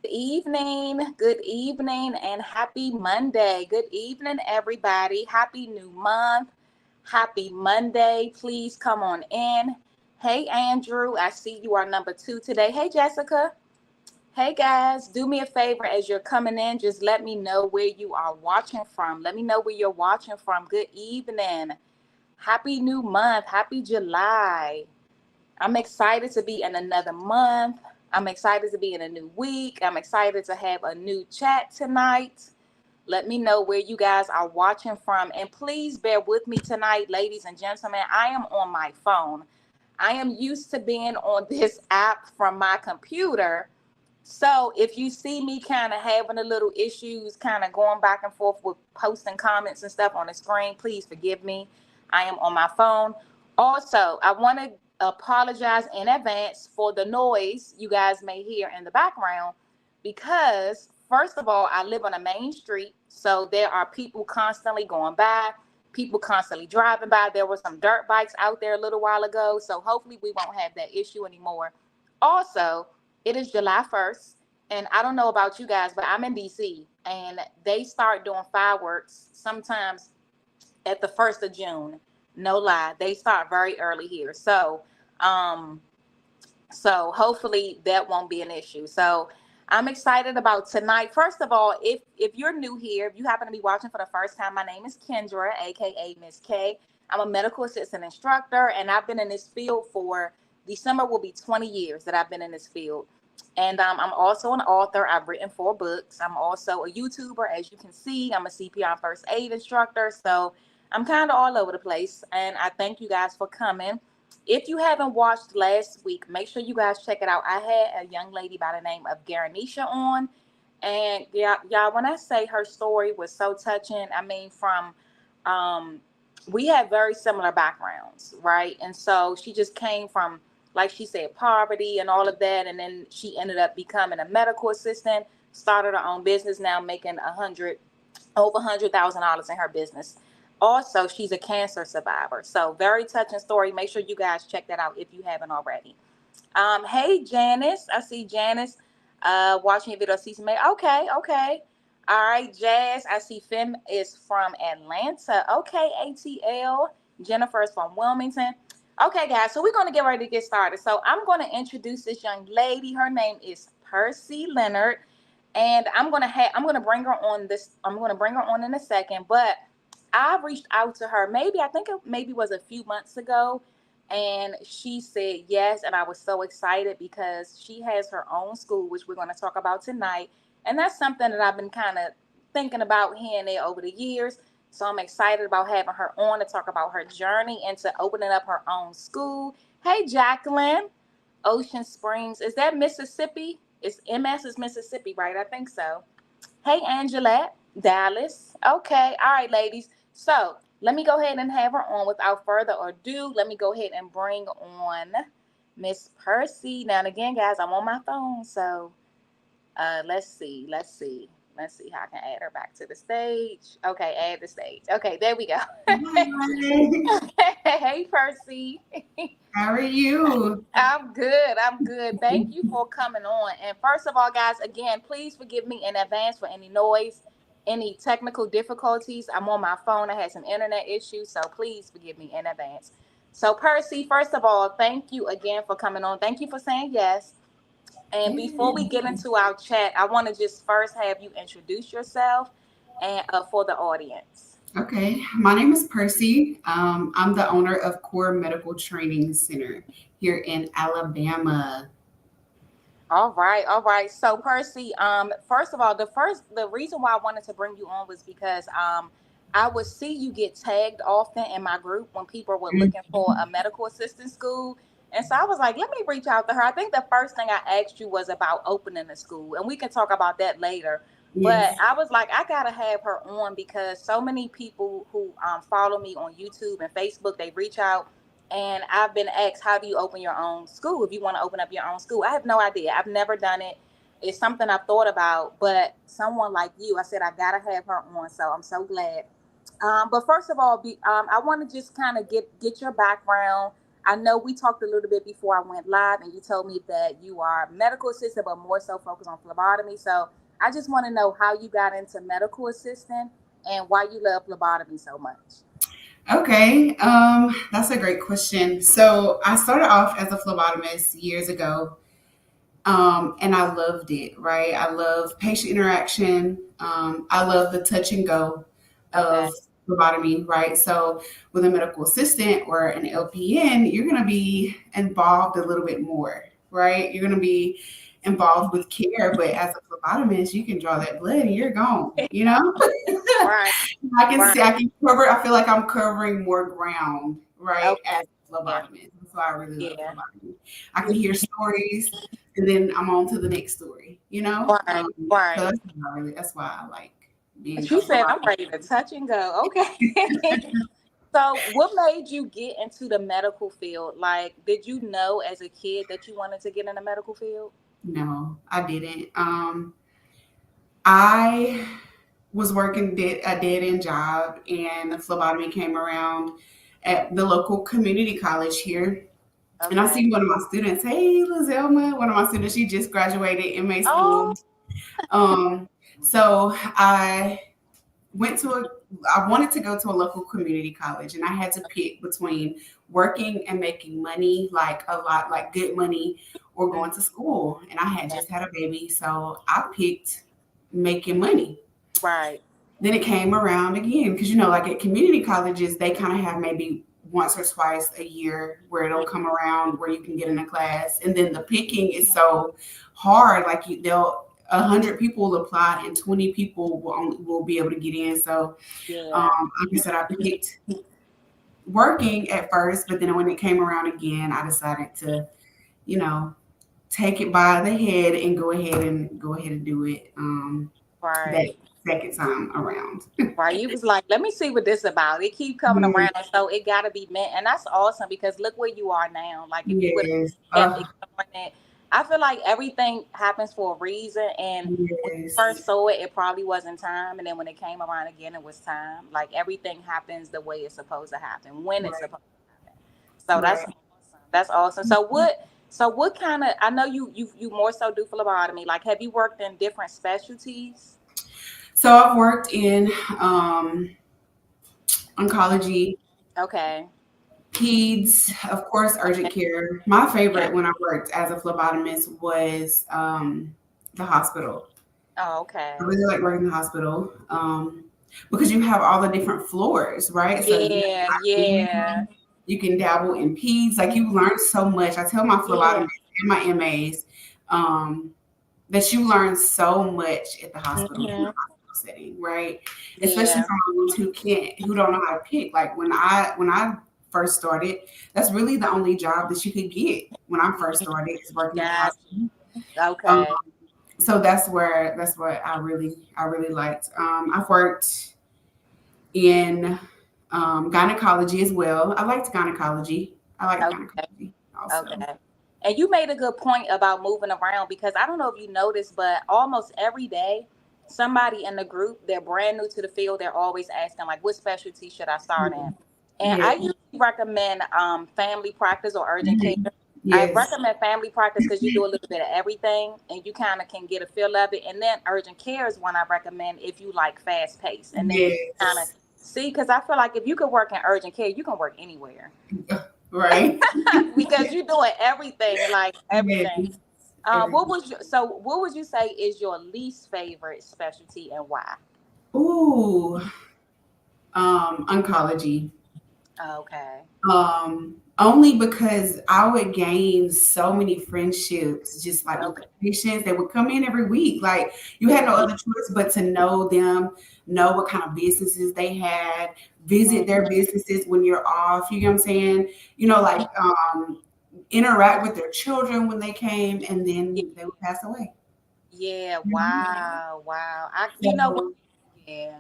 Good evening, and happy Monday. Good evening, everybody. Happy new month. Happy Monday. Please come on in. Hey, Andrew, I see you are number two today. Hey, Jessica. Hey, guys, do me a favor as you're coming in. Just let me know where you are watching from. Let me know where you're watching from. Good evening. Happy new month. Happy July. I'm excited to be in another month. I'm excited to be in a new week. I'm excited to have a new chat tonight. Let me know where you guys are watching from. And please bear with me tonight, ladies and gentlemen. I am on my phone. I am used to being on this app from my computer. So if you see me kind of having a little issues, kind of going back and forth with posting comments and stuff on the screen, please forgive me. I am on my phone. Also, I want to apologize in advance for the noise you guys may hear in the background because, first of all, I live on a main street, so there are people constantly going by, people constantly driving by. There were some dirt bikes out there a little while ago, so hopefully we won't have that issue anymore. Also, it is July 1st, and I don't know about you guys, but I'm in DC, and they start doing fireworks sometimes at the 1st of June. No lie, they start very early here. So hopefully that won't be an issue. So I'm excited about tonight. First of all, if you're new here, if you happen to be watching for the first time, my name is Kendra, aka Miss K. I'm a medical assistant instructor, and I've been in this field for December will be 20 years that I've been in this field. And I'm also an author. I've written 4 books. I'm also a YouTuber, as you can see. I'm a CPR and first aid instructor. So I'm kind of all over the place. And I thank you guys for coming. If you haven't watched last week, make sure you guys check it out. I had a young lady by the name of Garanisha on. And y'all, when I say her story was so touching, I mean, we have very similar backgrounds, right? And so she just came from, like she said, poverty and all of that. And then she ended up becoming a medical assistant, started her own business, now making over $100,000 in her business. Also, she's a cancer survivor. So very touching story. Make sure you guys check that out if you haven't already. Hey, Janice. I see Janice watching your video. See some. Okay. All right, Jazz. I see Fem is from Atlanta. Okay, ATL. Jennifer is from Wilmington. Okay, guys. So we're going to get ready to get started. So I'm going to introduce this young lady. Her name is PerCee Leonard, and I'm going to bring her on this. I'm going to bring her on in a second, but I reached out to her I think it maybe was a few months ago, and she said yes, and I was so excited because she has her own school, which we're going to talk about tonight, and that's something that I've been kind of thinking about here and there over the years. So I'm excited about having her on to talk about her journey into opening up her own school. Hey, Jacqueline, Ocean Springs, is that Mississippi? It's MS is Mississippi, right? I think so. Hey, Angelette, Dallas. Okay, all right, ladies. So let me go ahead and have her on. Without further ado, let me go ahead and bring on Miss PerCee. Now and again, guys, I'm on my phone, so let's see how I can add her back to the stage. Okay, add the stage. Okay, there we go. Hi. Hey, PerCee. How are you? I'm good. Thank you for coming on. And first of all, guys, again, please forgive me in advance for any noise, any technical difficulties. I'm on my phone. I had some internet issues, so please forgive me in advance. So, PerCee, first of all, thank you again for coming on. Thank you for saying yes. And before we get Yeah. into our chat, I want to just first have you introduce yourself and for the audience. Okay, my name is Percy. I'm the owner of Core Medical Training Center here in Alabama. All right. So Percy, first of all, the reason why I wanted to bring you on was because I would see you get tagged often in my group when people were looking for a medical assistant school. And so I was like, let me reach out to her. I think the first thing I asked you was about opening a school, and we can talk about that later. But Yes. I was like, I gotta have her on because so many people who follow me on YouTube and Facebook, they reach out, and I've been asked, how do you open your own school? If you want to open up your own school, I have no idea. I've never done it. It's something I've thought about, but someone like you, I said, I got to have her on. So I'm so glad. But first of all, I want to just kind of get your background. I know we talked a little bit before I went live, and you told me that you are a medical assistant, but more so focused on phlebotomy. So I just want to know how you got into medical assistant and why you love phlebotomy so much. Okay, that's a great question. So I started off as a phlebotomist years ago, and I loved it. Right, I love patient interaction. I love the touch and go Okay. of phlebotomy. Right, so with a medical assistant or an LPN, you're going to be involved a little bit more. Right, you're going to be involved with care, but as a phlebotomist, you can draw that blood and you're gone. You know. Right. I can Right. see, I can cover, I feel like I'm covering more ground, right, Okay. as a Yeah. phlebotomist. That's why I really love Yeah. phlebotomy. I can hear stories and then I'm on to the next story, you know? Right. So Right. that's why I like being a She said, "I'm phlebotomist. ready to touch and go." Okay. So, what made you get into the medical field? Like, did you know as a kid that you wanted to get in the medical field? No, I didn't. I was working a dead end job and phlebotomy came around at the local community college here. And I Okay. see one of my students, hey, Lizelma, one of my students, she just graduated MA Oh, school. Um, so I wanted to go to a local community college and I had to pick between working and making money, like a lot, like good money, or mm, going to school. And I had yeah. just had a baby. So I picked making money. Right. Then it came around again because like at community colleges, they kind of have maybe once or twice a year where it'll Mm, come around where you can get in a class, and then the picking is so hard. Like they'll 100 people will apply and 20 people will be able to get in. So, yeah. like I said, I picked working at first, but then when it came around again, I decided to, you know, take it by the head and go ahead and do it. That Right. second time around. Right. You was like, let me see what this about. It keep coming around, so it gotta be meant, and that's awesome because look where you are now. Like if you would Yes. have kept ignoring it, I feel like everything happens for a reason. And when you Yes. first saw it, it probably wasn't time, and then when it came around again, it was time. Like everything happens the way it's supposed to happen when it's Right. supposed to happen. So that's Right. awesome. That's awesome. So what? So what kind of? I know you more so do phlebotomy. Like, have you worked in different specialties? So I've worked in oncology, Okay. peds, of course, urgent Okay. care. My Yeah. favorite when I worked as a phlebotomist was the hospital. Oh, I okay. really like working in the hospital because you have all the different floors, right? So you Yeah, have yeah, ICU, you can dabble in peds. Like you learn so much. I tell my yeah. phlebotomists and my MAs um, that you learn so much at the hospital in the Hmm. hospital setting, right? Especially Yeah, from those who don't know how to pick. Like when I first started, that's really the only job that you could get when I first started is working at the got hospital. Um, okay. so that's what I really liked. I've worked in gynecology as well. I liked gynecology. I like Okay, gynecology also. okay. And you made a good point about moving around because I don't know if you noticed, but almost every day, somebody in the group, they're brand new to the field, they're always asking, like, what specialty should I start in? And Yeah. I usually recommend family practice or urgent care. Mhm. I Yes. recommend family practice because you do a little bit of everything and you kind of can get a feel of it. And then urgent care is one I recommend if you like fast pace. And then you kind of Yes. see, because I feel like if you could work in urgent care, you can work anywhere Right. because you're doing everything, like Yes. everything. What Everything. was your, so? What would you say is your least favorite specialty and why? Ooh. Oncology. Okay. Only because I would gain so many friendships just like with the Okay. patients. They would come in every week. Like you had no other choice but to know them, know what kind of businesses they had, visit their Mhm. businesses when you're off. You know what I'm saying? Like interact with their children when they came and Yeah. then they would pass away. Yeah. Mhm. Wow. Wow. You know what? So Yeah.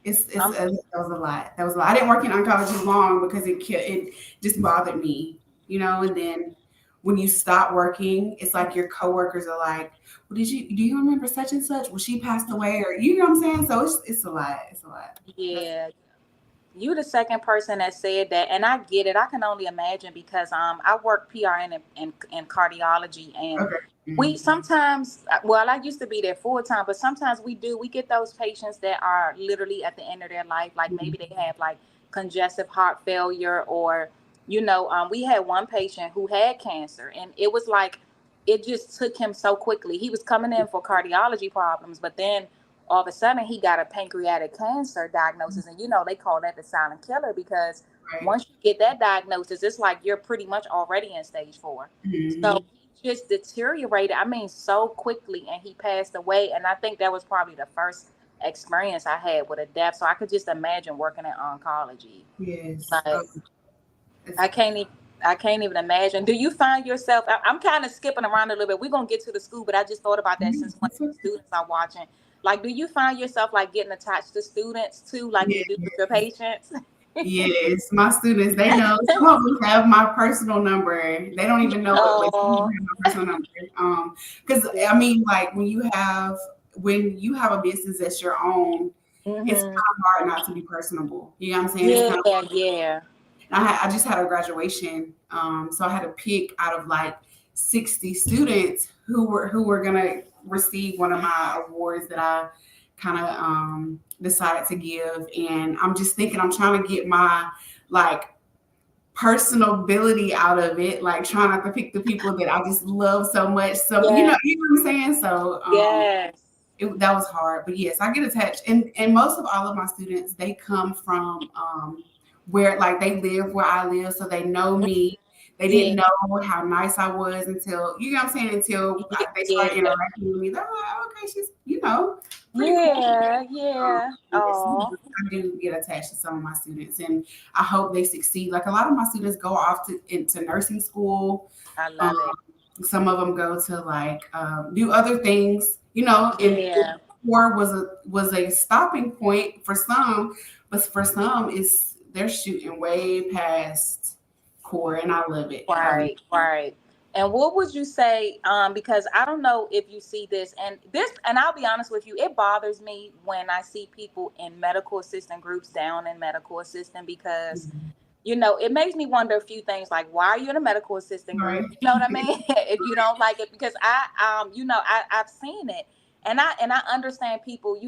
it's Um. that was a lot. That was a lot. I didn't work in oncology long because it just bothered me, And then when you stop working, it's like your coworkers are like, "Well, do you remember such and such? Well, she passed away, or you know what I'm saying." So it's a lot. It's a lot. That's Yeah. You the second person that said that, and I get it. I can only imagine because I work PRN in cardiology, and Okay. we sometimes, well, I used to be there full time, but sometimes we get those patients that are literally at the end of their life, like maybe they have like congestive heart failure, or we had one patient who had cancer, and it was like it just took him so quickly. He was coming in for cardiology problems, but then all of a sudden he got a pancreatic cancer diagnosis, and they call that the silent killer, because Right. once you get that diagnosis, it's like you're pretty much already in stage 4. So Mhm. he just deteriorated, I mean, so quickly, and he passed away. And I think that was probably the first experience I had with a death, so I could just imagine working in oncology. Yes. Like, It's, I can't even. I can't even imagine. Do you find yourself? I'm kind of skipping around a little bit. We're gonna get to the school, but I just thought about that since one of it's your okay. students are watching. Like, do you find yourself like getting attached to students too, like you do with your Yes. patients? Yes, my students, they know. Some of them have my personal number. They don't even know it, but some of them Oh, have my personal number. Because I mean, like when you have a business that's your own, it's kind mm-hmm. of hard not to be personable. You know what I'm saying? It's Yeah, kind of yeah, I just had a graduation, so I had to pick out of like 60 students who were gonna receive one of my awards that I kind of decided to give, and I'm just thinking I'm trying to get my like personal ability out of it, like trying not to pick the people that I just love so much. So yeah, you know what I'm saying. So yes, that was hard, but yes, I get attached, and most of all of my students, they come from where like they live where I live, so they know me. They yeah, didn't know how nice I was until you know what I'm saying until they started yeah, interacting with me. They're like, "Oh, okay, she's pretty cool." yeah, yeah. Yes, Oh, I do get attached to some of my students, and I hope they succeed. Like a lot of my students go off into nursing school. I Um, love it. some of them go to like do other things, and Yeah, war was a stopping point for some, but for some, it's they're shooting way past core, and I love it. I love it. right, right. And what would you say? Because I don't know if you see and I'll be honest with you, it bothers me when I see people in medical assistant groups down in medical assistant, because Mhm. it makes me wonder a few things, like why are you in a medical assistant Right. group? You know what I mean? If you don't like it, because I've seen it, and I understand people,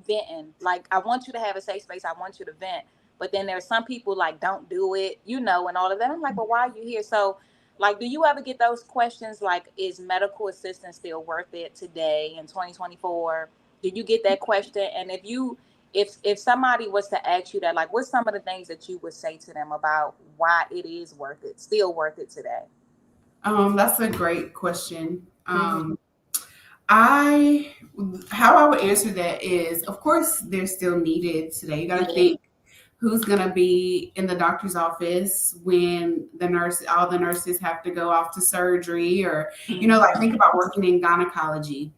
venting. Like, I want you to have a safe space. I want you to vent. But then there's some people like don't do it, and all of that. I'm like, but why are you here? So, like, do you ever get those questions like, is medical assistance still worth it today in 2024? Do you get that question? And if somebody was to ask you that, like, what's some of the things that you would say to them about why it is worth it, still worth it today? That's a great question. Hmm. I how I would answer that is, of course, they're still needed today. You got to Yeah. think who's going to be in the doctor's office when all the nurses have to go off to surgery, or like think about working in gynecology.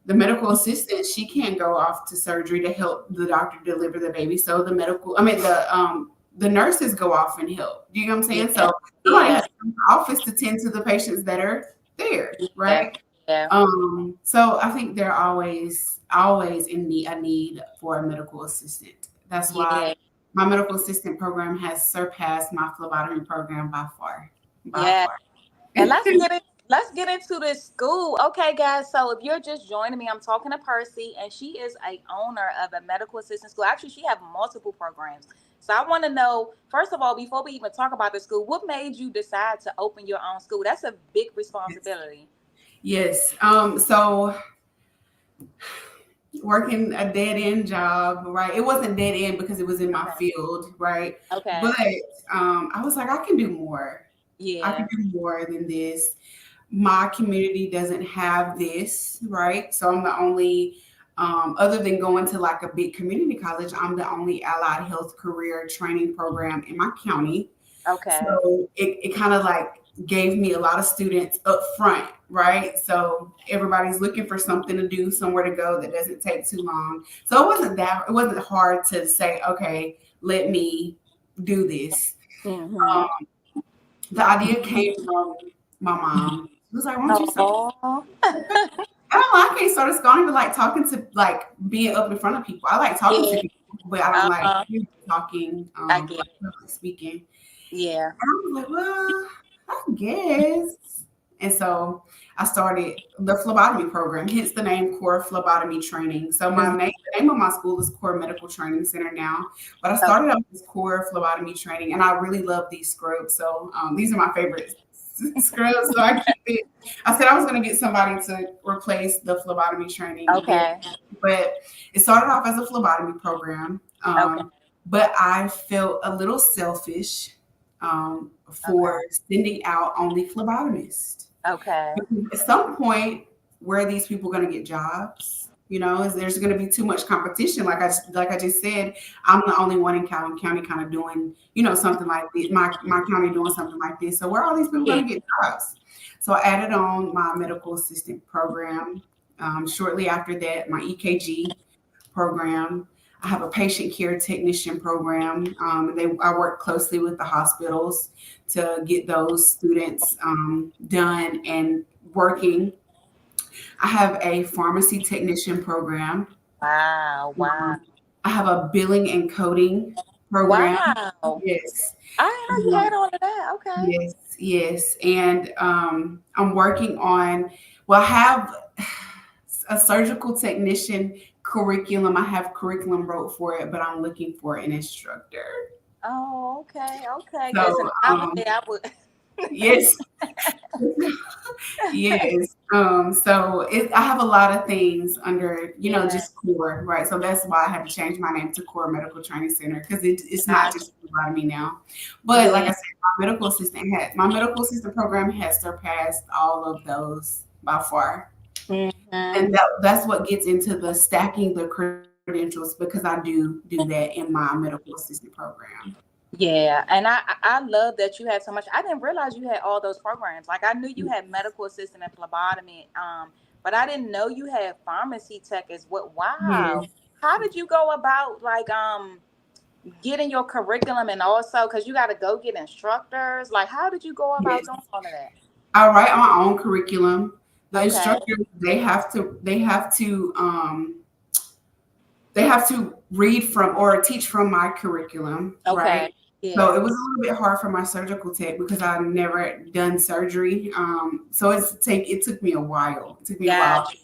The medical assistant, she can't go off to surgery to help the doctor deliver the baby. So the nurses go off and help. Do you know what I'm Yeah. saying? So somebody Yeah. has to come to the office to tend to the patients that are there, Yeah. right? Yeah. So I think they're always in need for a medical assistant. That's why Yeah. my medical assistant program has surpassed my phlebotomy program by far. By Yeah. far. And let's get into this school. Okay, guys. So if you're just joining me, I'm talking to Percy, and she is a owner of a medical assistant school. Actually, she have multiple programs. So I want to know, first of all, before we even talk about the school, what made you decide to open your own school? That's a big responsibility. Yes. So working a dead end job, right? It wasn't dead end because it was in my Okay. field, right? Okay. But I was like, I can do more. I can Yeah. do more than this. My community doesn't have this, right? So I'm the only, other than going to like a big community college, I'm the only allied health career training program in my county. Okay. So it kind of like gave me a lot of students up front, right? So everybody's looking for something to do, somewhere to go that doesn't take too long. So it wasn't hard to say, okay, let me do this. Mm-hmm. Um, the idea came from my mom. She was like, why don't you start? Oh. I don't know, I can't start a school. I don't even like talking to like being up in front of people. I like talking to Yeah. people. but I don't like Uh-huh. talking, I get like it. public speaking. Yeah. And I was like, well, I guess. And so I started the phlebotomy program, hence the name Core Phlebotomy Training. So Mm, the name of my school is Core Medical Training Center now, but I okay. started out as Core Phlebotomy Training, and I really love these scrubs. So these are my favorite scrubs. So I keep it. I said I was going to get somebody to replace the phlebotomy training there, Okay. but it started off as a phlebotomy program. Okay. But I felt a little selfish Okay. for sending out only phlebotomists. Okay. Because at some point, where are these people going to get jobs? You know, is there's going to be too much competition? Like I just said, I'm the only one in Calhoun County kind of doing, something like this. My county doing something like this. So where are all these people Yeah. going to get jobs? So I added on my medical assistant program. Shortly after that, my EKG program. I have a patient care technician program. I work closely with the hospitals to get those students done and working. I have a pharmacy technician program. Wow. Wow. I have a billing and coding program. Wow. Yes. I didn't know you had Um, all of that. Okay. yes, yes. And I'm working on, well, I have a surgical technician curriculum. I have curriculum wrote for it, but I'm looking for an instructor. Oh, okay. Okay. Listen, So, I would say I would. yes, yes. I have a lot of things under, Yeah. just core, right? So that's why I had to change my name to Core Medical Training Center because it's not Gotcha. just about me now. But like Yeah. I said, my medical assistant program has surpassed all of those by far. Hmm. And that's what gets into the stacking the credentials because I do that in my medical assistant program. Yeah, and I love that you had so much. I didn't realize you had all those programs. Like I knew you had medical assistant and phlebotomy, but I didn't know you had pharmacy tech as well. Wow, Yes, how did you go about like getting your curriculum and also because you got to go get instructors? Like how did you go about yes. doing all of that? I write my own curriculum. The Okay, instructors they have to read from or teach from my curriculum, okay, right? So yeah, it was a little bit hard for my surgical tech because I've never done surgery. So it took me a while. It took me a while. got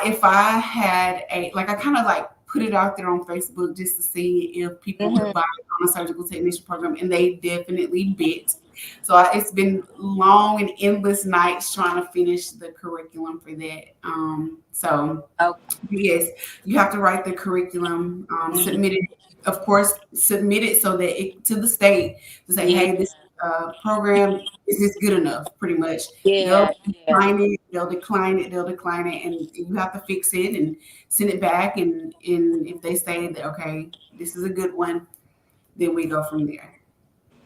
you. If I had I kind of like put it out there on Facebook just to see if people Hmm. would buy it on a surgical technician program, and they definitely bit. So it's been long and endless nights trying to finish the curriculum for that. So Okay. yes, you have to write the curriculum, Mhm. submit it. Of course, submit it so that to the state to say, Yeah, hey, this program is this good enough? Pretty much, they'll yeah, yeah. decline it, they'll decline it, and you have to fix it and send it back. And if they say that okay, this is a good one, then we go from there.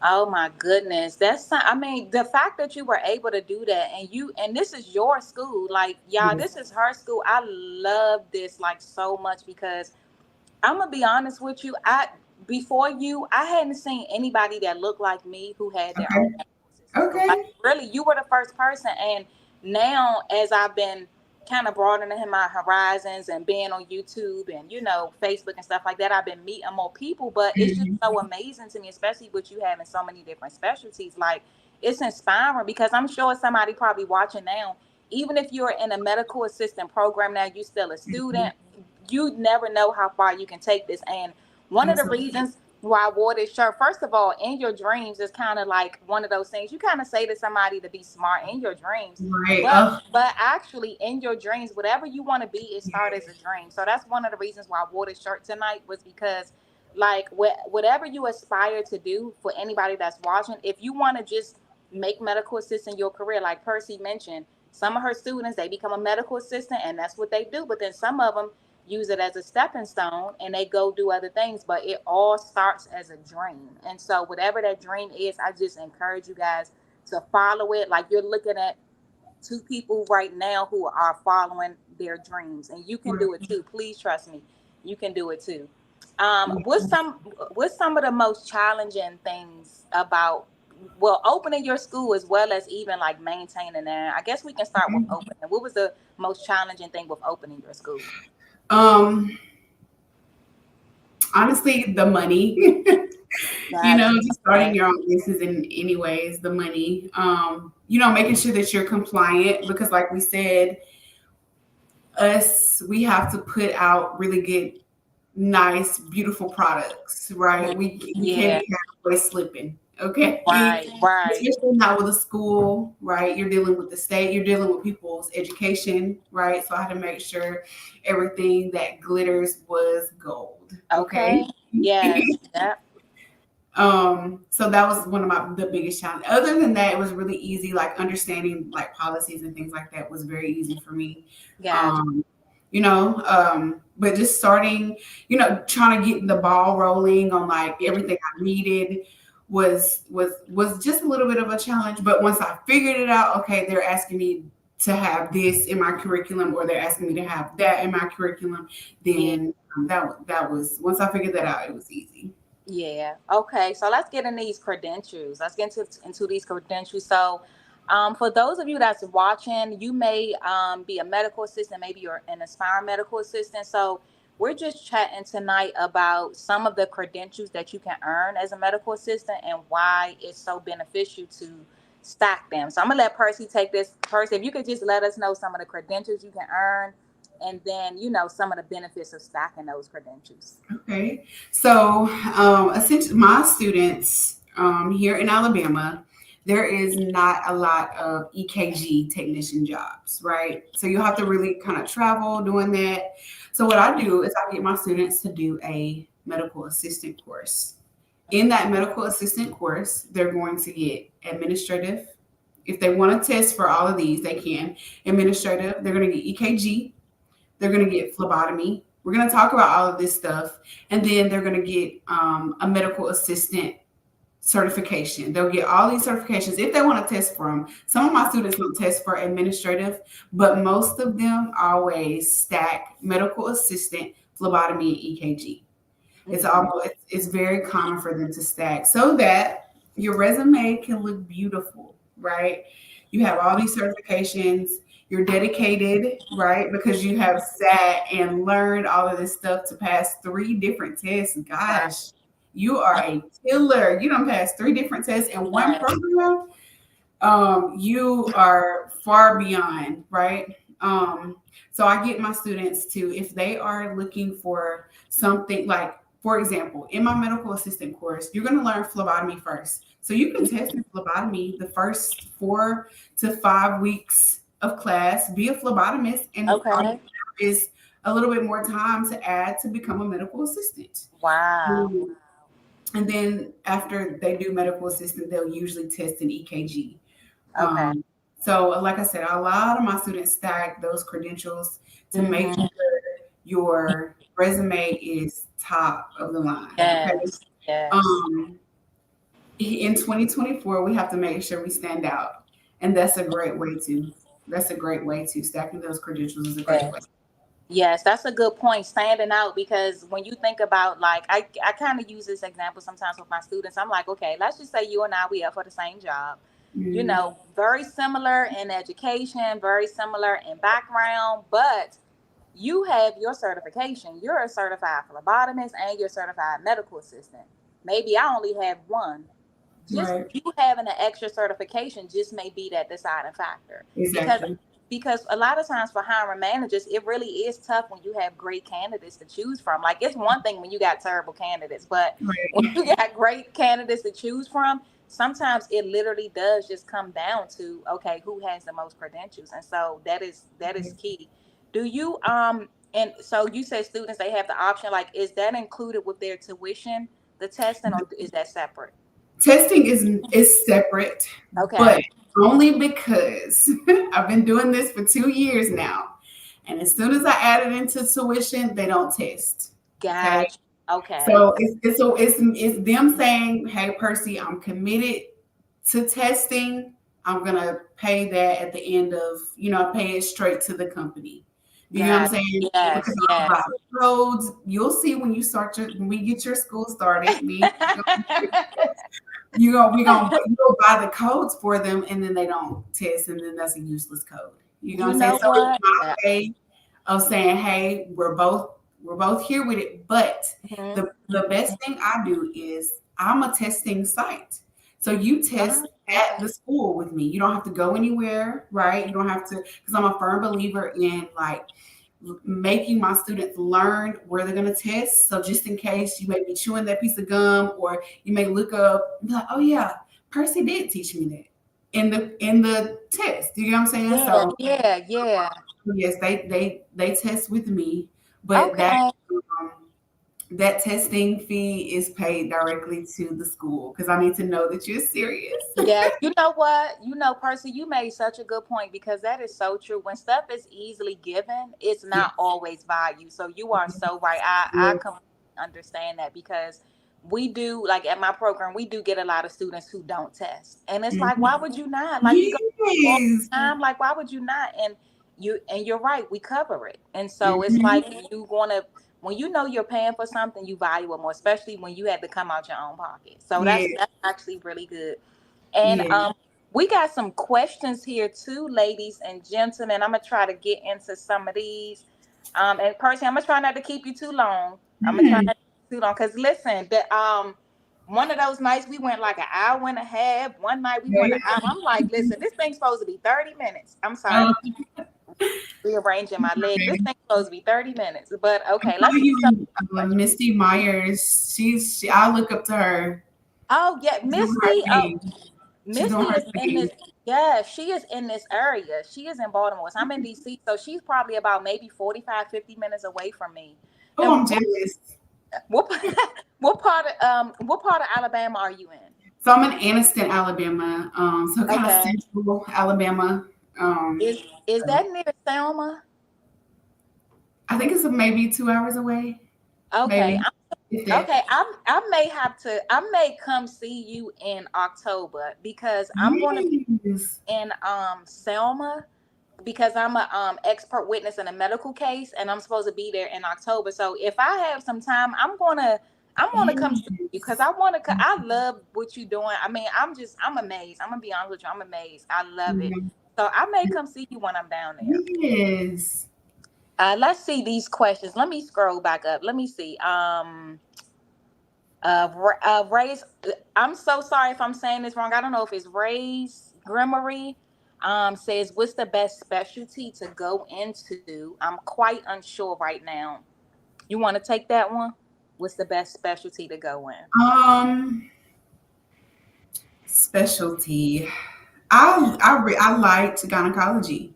Oh my goodness. I mean, the fact that you were able to do that and this is your school, like, y'all, Yes. this is her school. I love this like so much because I'm gonna be honest with you. Before you, I hadn't seen anybody that looked like me who had their Okay. own medical assistant school. Like Okay. really, you were the first person. And now, as I've been kind of broadening my horizons and being on YouTube and Facebook and stuff like that, I've been meeting more people. But it's just Mhm. so amazing to me, especially with you having so many different specialties. Like it's inspiring because I'm sure somebody probably watching now. Even if you're in a medical assistant program now, you still a Mhm. student, you never know how far you can take this. And one of the Absolutely. reasons why I wore this shirt, first of all, in your dreams is kind of like one of those things you kind of say to somebody to be smart in your dreams. Right. But Oh, but actually in your dreams, whatever you want to be, it started as a dream. So that's one of the reasons why I wore this shirt tonight was because like whatever you aspire to do for anybody that's watching, if you want to just make medical assistant your career, like Percy mentioned, some of her students they become a medical assistant and that's what they do. But then some of them use it as a stepping stone and they go do other things, but it all starts as a dream. And so whatever that dream is, I just encourage you guys to follow it. Like you're looking at two people right now who are following their dreams and you can do it right. too. Please trust me, you can do it too. Yeah. What's some of the most challenging things about opening your school as well as even like maintaining that? I guess we can start with opening. What was the most challenging thing with opening your school? Um, Honestly, the money. Gotcha. Just starting Okay. your own business in any ways, the money. Making sure that you're compliant because, like we said, we have to put out really good, nice, beautiful products, right? We can't Yeah. be halfway slipping, okay? Right. Right. Especially not with a school, right? You're dealing with the state, you're dealing with people's education, right? So I had to make sure everything that glitters was gold, Okay. okay? Yes. Yep. So that was one of the biggest challenges. Other than that, it was really easy, like understanding like policies and things like that was very easy for me. Gotcha. Um, but just starting, trying to get the ball rolling on like Yeah. everything I needed was just a little bit of a challenge. But once I figured it out, okay, they're asking me to have this in my curriculum, or they're asking me to have that in my curriculum, Yeah. then that was once I figured that out, it was easy. Yeah. Okay. So let's get in these credentials. Let's get into these credentials. So, for those of you that's watching, you may be a medical assistant, maybe you're an aspiring medical assistant. So, we're just chatting tonight about some of the credentials that you can earn as a medical assistant and why it's so beneficial to stack them. So, I'm gonna let Percy take this. Percy, if you could just let us know some of the credentials you can earn, and then some of the benefits of stacking those credentials. Okay. So, essentially, my students here in Alabama, there is not a lot of EKG technician jobs, right? So, you have to really kind of travel doing that. So, what I do is I get my students to do a medical assistant course. In that medical assistant course, they're going to get administrative. If they want to test for all of these, they can. Administrative, they're going to get EKG, they're going to get phlebotomy. We're going to talk about all of this stuff. And then they're going to get a medical assistant certification. They'll get all these certifications if they want to test for them. Some of my students don't test for administrative, but most of them always stack medical assistant, phlebotomy, and EKG. Mhm. It's very common for them to stack so that your resume can look beautiful, right? You have all these certifications, you're dedicated, right? Because you have sat and learned all of this stuff to pass 3 different tests. Right. Gosh, you are a killer. You don't pass 3 different tests in one Right. program. You are far beyond, right? So I get my students to, if they are looking for something like, for example, in my medical assistant course, you're going to learn phlebotomy first. So you can test in phlebotomy the first 4 to 5 weeks of class, be a phlebotomist, and all Okay. is a little bit more time to add to become a medical assistant. Wow. Um, and then after they do medical assistant, they'll usually test an EKG. Okay. Um, so, like I said, a lot of my students stack those credentials to make Hmm. sure your resume is top of the line. Okay. Yes. Yes. Um, in 2024, we have to make sure we stand out, and that's a great way to. That's a great way to stacking those credentials is a great way. Yes. Yes, that's a good point. Standing out, because when you think about, like, I kind of use this example sometimes with my students. I'm like, okay, let's just say you and I, we up for the same job. Mm, Very similar in education, very similar in background, but you have your certification. You're a certified phlebotomist and you're a certified medical assistant. Maybe I only have one. Just right. you having an extra certification just may be that deciding factor, because Exactly. a lot of times for hiring managers, it really is tough when you have great candidates to choose from. Like, it's one thing when you got terrible candidates, but when Right. you got great candidates to choose from, sometimes it literally does just come down to, okay, who has the most credentials. And so that is key. Do you and so you said students, they have the option, like, is that included with their tuition, the testing, or is that separate? Testing is separate, Okay. but only because I've been doing this for 2 years now. And as soon as I add it into tuition, they don't test. Okay. Gotcha. Okay. So it's them saying, hey, Percy, I'm committed to testing. I'm gonna pay that at the end of, pay it straight to the company. You know what I'm Gotcha. saying? Because Yes, I'll buy yes. codes. You'll see when when we get your school started, you go buy the codes for them, and then they don't test, and then that's a useless code. You know what You I'm saying? know So it's what? my way of saying, hey, we're both We're both here with it. But Mhm. the best thing I do is I'm a testing site. So you test Oh, at okay. the school with me. You don't have to go anywhere, right? You don't have to, because I'm a firm believer in like making my students learn where they're going to test. So just in case you may be chewing that piece of gum, or you may look up and be like, oh yeah, Percy did teach me that in the test. You know what I'm saying? Yeah, So yeah, yeah. yes, they test with me, but Okay. um, that testing fee is paid directly to the school because I need to know that you're serious. Yes, you know what? You know, Percy, you made such a good point because that is so true. When stuff is easily given, it's not Yes, always value. So you are so right. I yes, completely understand that because we do like at my program, we do get a lot of students who don't test. And it's like, why mhm. would you not? Like you go all Yes. the time, like why would you not? And you're right, we cover it. And so it's Mhm. like you wanna when you know you're paying for something, you value it more, especially when you had to come out your own pocket. So Yes. that's actually really good. And Yes. we got some questions here too, ladies and gentlemen. I'm gonna try to get into some of these. And Percy, I'm gonna try not to keep you too long. I'm gonna try Mhm. not to keep you too long because listen, the one of those nights we went like an hour and a half. One night we went There an hour. I'm like, listen, this thing's supposed to be 30 minutes. I'm sorry, you I'm rearranging my leg. This go. thing's supposed to be 30 minutes. But I'm okay, let's telling see some you, questions. Misty Myers. I look up to her. Oh yeah, She's doing her Misty. Oh, thing. She's Misty doing her is in thing. this. Yeah, she is in this area. She is in Baltimore. So I'm in DC. So she's probably about maybe 45, 50 minutes away from me. Oh, And I'm jealous. what what part of Alabama are you in? So I'm in Anniston, Alabama. So kind of Okay. central Alabama. Um, Is that near Selma? I think it's maybe 2 hours away. Okay. Maybe. If that. Okay, I may come see you in October because I'm going to be Yes. in Selma because I'm a expert witness in a medical case and I'm supposed to be there in October. So if I have some time, I'm gonna come see you because Yes. I love what you're doing. I mean, I'm amazed. I'm gonna be honest with you. I'm amazed. I love it. Mhm. So I may come see you when I'm down there. Yes. Let's see these questions. Let me scroll back up. Let me see. Ray's. I'm so sorry if I'm saying this wrong. I don't know if it's Ray's Grimory. Says what's the best specialty to go into? I'm quite unsure right now. You want to take that one? What's the best specialty to go in? Um, specialty. I liked gynecology.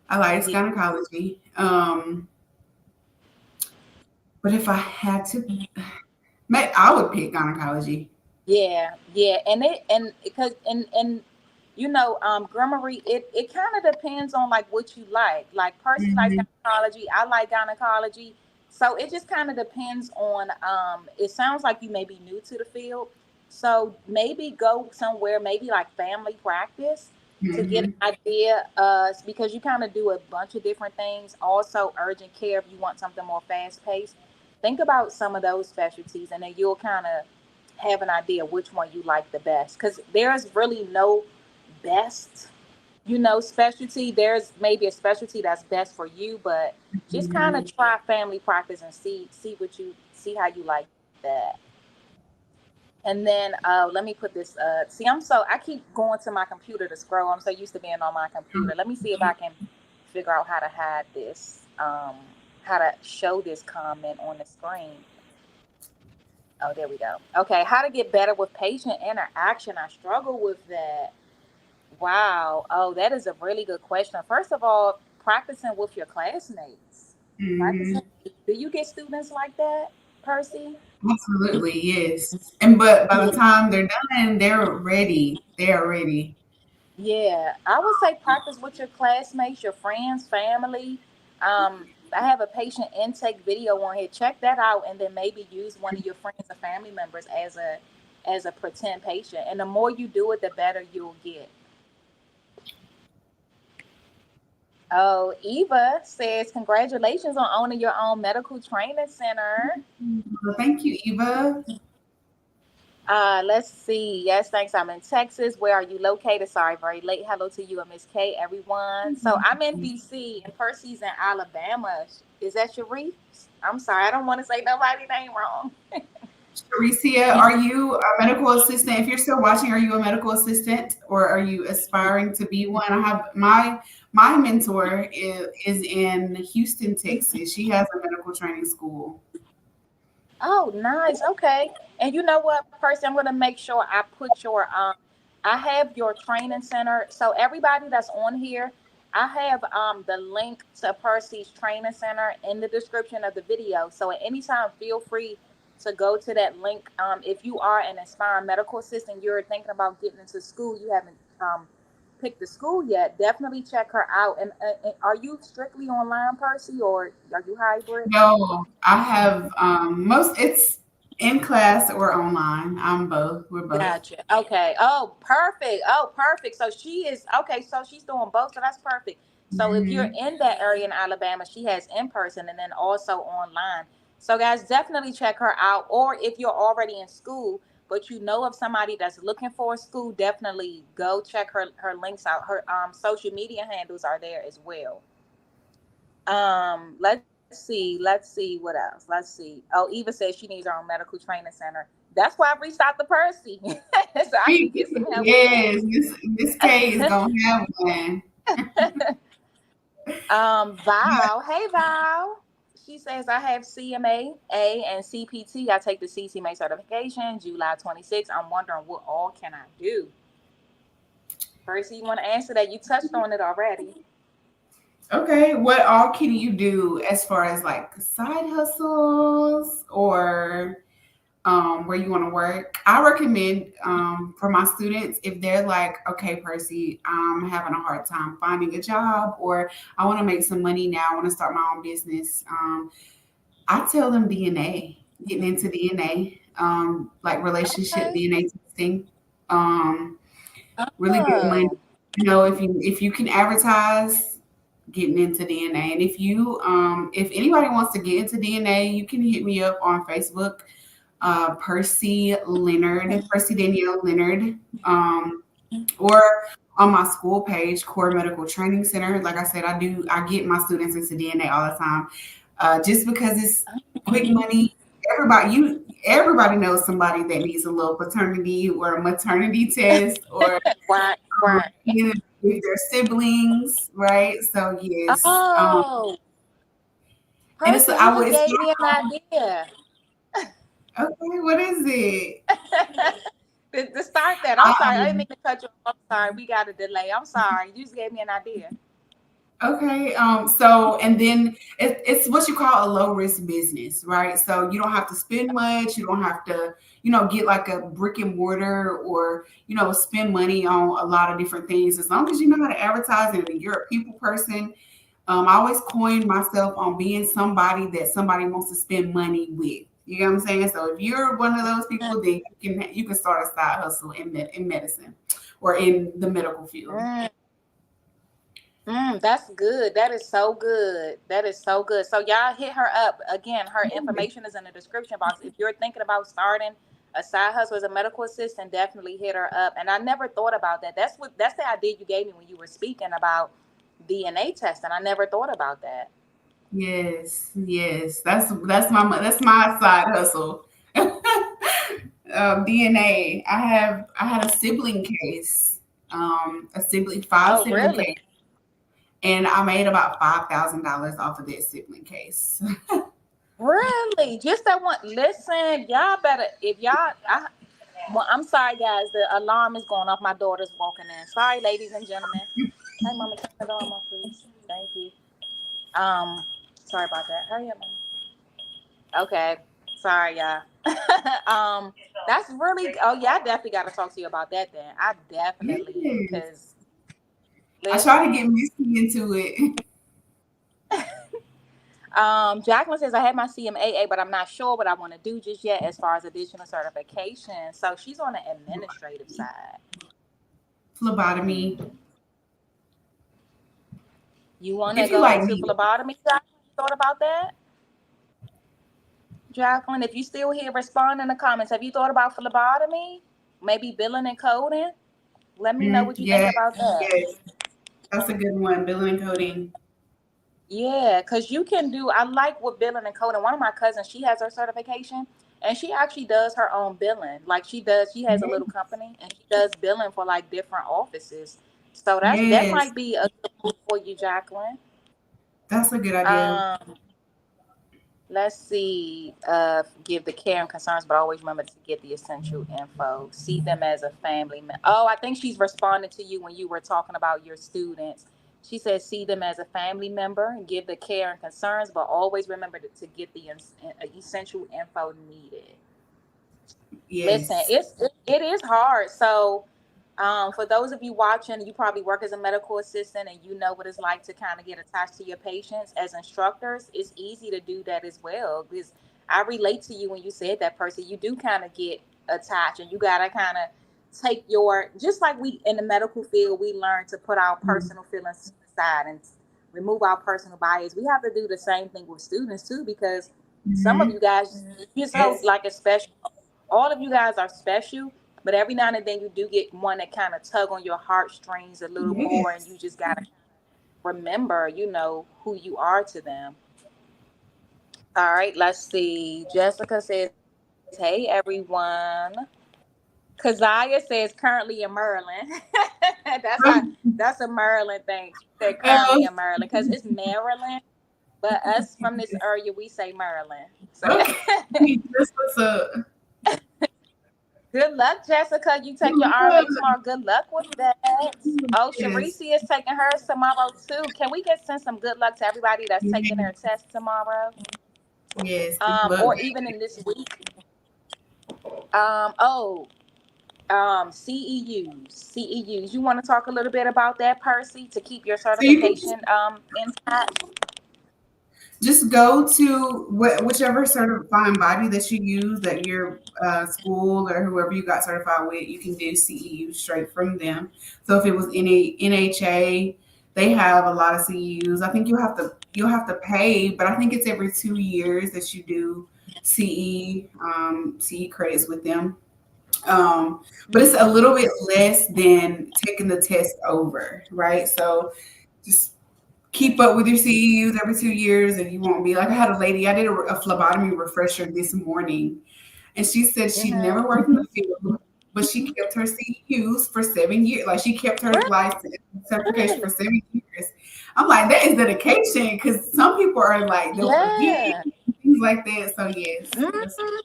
I liked Yeah, gynecology. But if I had to, I would pick gynecology. yeah, yeah, and because Grimory. It kind of depends on like what you like. Like Percy likes Mhm. gynecology. I like gynecology. So it just kind of depends on. It sounds like you may be new to the field, so maybe go somewhere, maybe like family practice to get Mhm. an idea. Because you kind of do a bunch of different things. Also, urgent care if you want something more fast paced. Think about some of those specialties, and then you'll kind of have an idea which one you like the best because there's really no best specialty. There's maybe a specialty that's best for you, but just kind of Mhm. try family practice and see how you like that. And then let me put this see, I keep going to my computer to scroll. I'm so used to being on my computer. Let me see if I can figure out how to hide this, how to show this comment on the screen. Oh, there we go. Okay, how to get better with patient interaction. I struggle with that. Wow. Oh, that is a really good question. First of all, practicing with your classmates. Practicing. Mhm. Do you get students like that, Percy? Absolutely, yes. And but by the time they're done, they're ready. They are ready. Yeah, I would say practice with your classmates, your friends, family. I have a patient intake video on here. Check that out, and then maybe use one of your friends or family members as a pretend patient. And the more you do it, the better you'll get. Oh, Eva says, congratulations on owning your own medical training center. Well, thank you, Eva. Let's see. Yes, thanks. I'm in Texas. Where are you located? Sorry, very late. Hello to you and Miss K, everyone. So I'm in DC and Percy's in Alabama. Is that Sharice? I'm sorry, I don't want to say nobody's name wrong. Sharicia, are you a medical assistant? If you're still watching, are you a medical assistant or are you aspiring to be one? I have my mentor is in Houston, Texas. She has a medical training school. Oh, nice. Okay. And you know what, Percy, I'm gonna make sure I put your I have your training center. So everybody that's on here, I have the link to Percy's training center in the description of the video. So at any time, feel free to go to that link. If you are an aspiring medical assistant, you're thinking about getting into school, you haven't picked the school yet, definitely check her out. And are you strictly online, Percy, or are you hybrid? No, I have most it's in class or online. I'm both. We're both. Gotcha. Okay. Oh, perfect. Oh, perfect. So she is okay. So she's doing both. So that's perfect. So if you're Mhm. in that area in Alabama, she has in person and then also online. So guys, definitely check her out. Or if you're already in school, but you know of somebody that's looking for a school, definitely go check her links out. Her social media handles are there as well. Let's see what else. Let's see. Oh, Eva says she needs her own medical training center. That's why I reached out to Percy so I can get some help with Yes, Miss K is gonna have one. that. Val. Hey, Val. She says I have CMA, and CPT. I take the CCMA certification July 26th. I'm wondering what all can I do. Percy, you want to answer that? You touched on it already. Okay, what all can you do as far as like side hustles or where you want to work? I recommend for my students if they're like, okay, Percy, I'm having a hard time finding a job or I want to make some money now, I want to start my own business. I tell them DNA, getting into DNA, like relationship Okay. DNA testing, um, really good money. Oh, You know, if you can advertise, getting into DNA, and if anybody wants to get into DNA, you can hit me up on Facebook, Percy Leonard, Percy Danielle Leonard, or on my school page, Core Medical Training Center. Like I said, I get my students into DNA all the time, just because it's quick money. Everybody knows somebody that needs a little paternity or a maternity test, or right, right. you know, with their siblings, right? So yes, Oh, and it's Percy, you I would just it's gave me an idea. okay. What is it? To start that, I'm sorry. I didn't Um, mean to cut you off. I'm sorry. We got a delay. I'm sorry. You just gave me an idea. Okay. So, and then it's what you call a low risk business, right? So you don't have to spend much. You don't have to, get like a brick and mortar or, spend money on a lot of different things. As long as you know how to advertise and you're a people person. I always coined myself on being somebody that somebody wants to spend money with. You know what I'm saying? So if you're one of those people, then you can start a side hustle in medicine or in the medical field. Mm, that's good. That is so good. That is so good. So y'all hit her up again. Her information is in the description box. If you're thinking about starting a side hustle as a medical assistant, definitely hit her up. And I never thought about that. That's the idea you gave me when you were speaking about DNA testing. I never thought about that. Yes, yes, that's my side hustle. DNA. I had a sibling case, five Oh, sibling really? case, and I made about $5,000 off of that sibling case. Really? Just that one. Listen, y'all better if y'all. Well, I'm sorry, guys. The alarm is going off. My daughter's walking in. Sorry, ladies and gentlemen. Hey, mama, turn the alarm off, please. Thank you. Um, sorry about that. Hurry up, mama. Okay. Sorry, y'all. um, that's really. Oh yeah, I definitely got to talk to you about that. Then I definitely Yes, because I try to get listen. Missy into it. Jacqueline says I have my CMAA, but I'm not sure what I want to do just yet as far as additional certification. So she's on the administrative side. Phlebotomy. You want to If you go like into me, phlebotomy, Jacqueline? You thought about that? Jacqueline, if you still here, respond in the comments. Have you thought about phlebotomy? Maybe billing and coding? Let me know what you think yes, about that. yes, that's a good one. Billing and coding. Yeah, because you can do, I like what billing and coding. One of my cousins, she has her certification and she actually does her own billing. Like she has a little company and she does billing for like different offices. So that Yes, might be a good move for you, Jacqueline. that's a good idea. Um, let's see. Give the care and concerns, but always remember to get the essential info. See them as a family. Oh, I think she's responding to you when you were talking about your students. She says, see them as a family member and give the care and concerns, but always remember to get the essential info needed. Listen, Yes. it is hard. So, for those of you watching, you probably work as a medical assistant and you know what it's like to kind of get attached to your patients as instructors. It's easy to do that as well because I relate to you when you said that, Percy. You do kind of get attached, and you gotta kind of take your, just like we in the medical field, we learn to put our Mhm. personal feelings aside and remove our personal bias. We have to do the same thing with students too, because some of Mhm. you guys, you just hold Yes. like a special, all of you guys are special, but every now and then you do get one that kind of tug on your heartstrings a little more, and Yes. you just gotta remember, who you are to them. All right, let's see. Jessica says, "Hey everyone." Kazaya says, "Currently in Maryland." That's a Maryland thing. She said, "Currently Oh, in Maryland," because it's Maryland, but us from this area we say Maryland. So okay. That's what's up. good luck, Jessica. You take your RMA tomorrow. Good luck with that. Oh, Yes. Sharisi is taking hers tomorrow too. Can we get send some good luck to everybody that's taking their test tomorrow? Yes. Good luck. Or even in this week. Oh, CEUs. CEUs. You want to talk a little bit about that, Percy, to keep your So you can certification intact? just go to whichever certifying body that you use, that your school or whoever you got certified with. You can do CEU straight from them. So if it was NHA, they have a lot of CEUs. I think you'll have to pay, but I think it's every 2 years that you do CE credits with them. But it's a little bit less than taking the test over, right? So just keep up with your CEUs every 2 years, and you won't be like, I had a lady, I did a phlebotomy refresher this morning, and she said she never Mm-hmm. worked in the field, but she kept her CEUs for 7 years. Like she kept her license certification for Really? 7 years. I'm like, that is dedication, because some people are like, they'll forget Yeah. things like that. So yes, that's Mhm.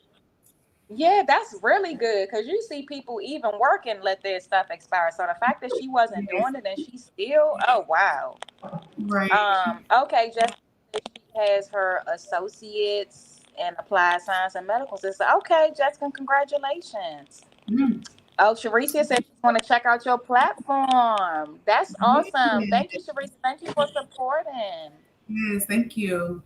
Yeah, that's really good because you see people even working let their stuff expire. So the fact that she wasn't yes, doing it and she still, oh wow. right. Okay, Jessica said she has her associates in applied science and medical system. Okay, Jessica, congratulations. Mm, Oh, Sharicia said she's going to check out your platform. That's awesome. yes, Thank you, Sharicia. Thank you for supporting. yes, thank you.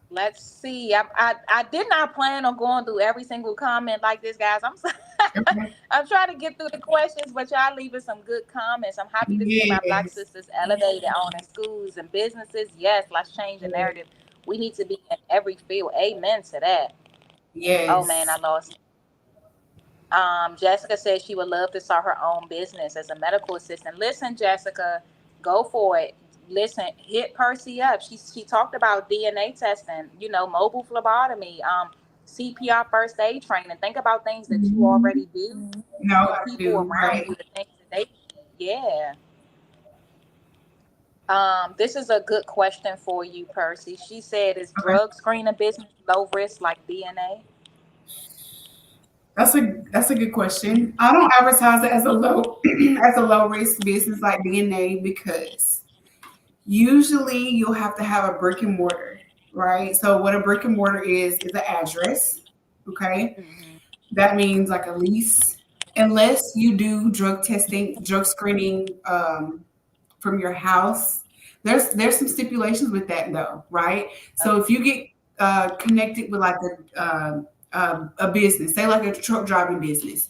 Let's see. I did not plan on going through every single comment like this, guys. I'm sorry. Okay. I'm trying to get through the questions, but y'all leaving some good comments. I'm happy to see my black Yes, sisters elevated on in schools and businesses. Yes, let's change the narrative. We need to be in every field. Amen to that. Oh man, I yes. lost. Jessica says she would love to start her own business as a medical assistant. Listen, Jessica, go for it. Listen, hit Percy up. She talked about DNA testing, mobile phlebotomy, CPR first aid training. Think about things that you Mhm. already do No, and I people do, around right? you, the things that they, yeah. This is a good question for you, Percy. She said, "Is Okay. drug screening business low risk like DNA?" That's a good question. I don't advertise it as a low as a low risk business like DNA, because usually you'll have to have a brick and mortar, right? So what a brick and mortar is an address. Okay. Hmm. That means like a lease. Unless you do drug testing, drug screening from your house. There's some stipulations with that though, right? So if you get connected with like a business, say like a truck driving business,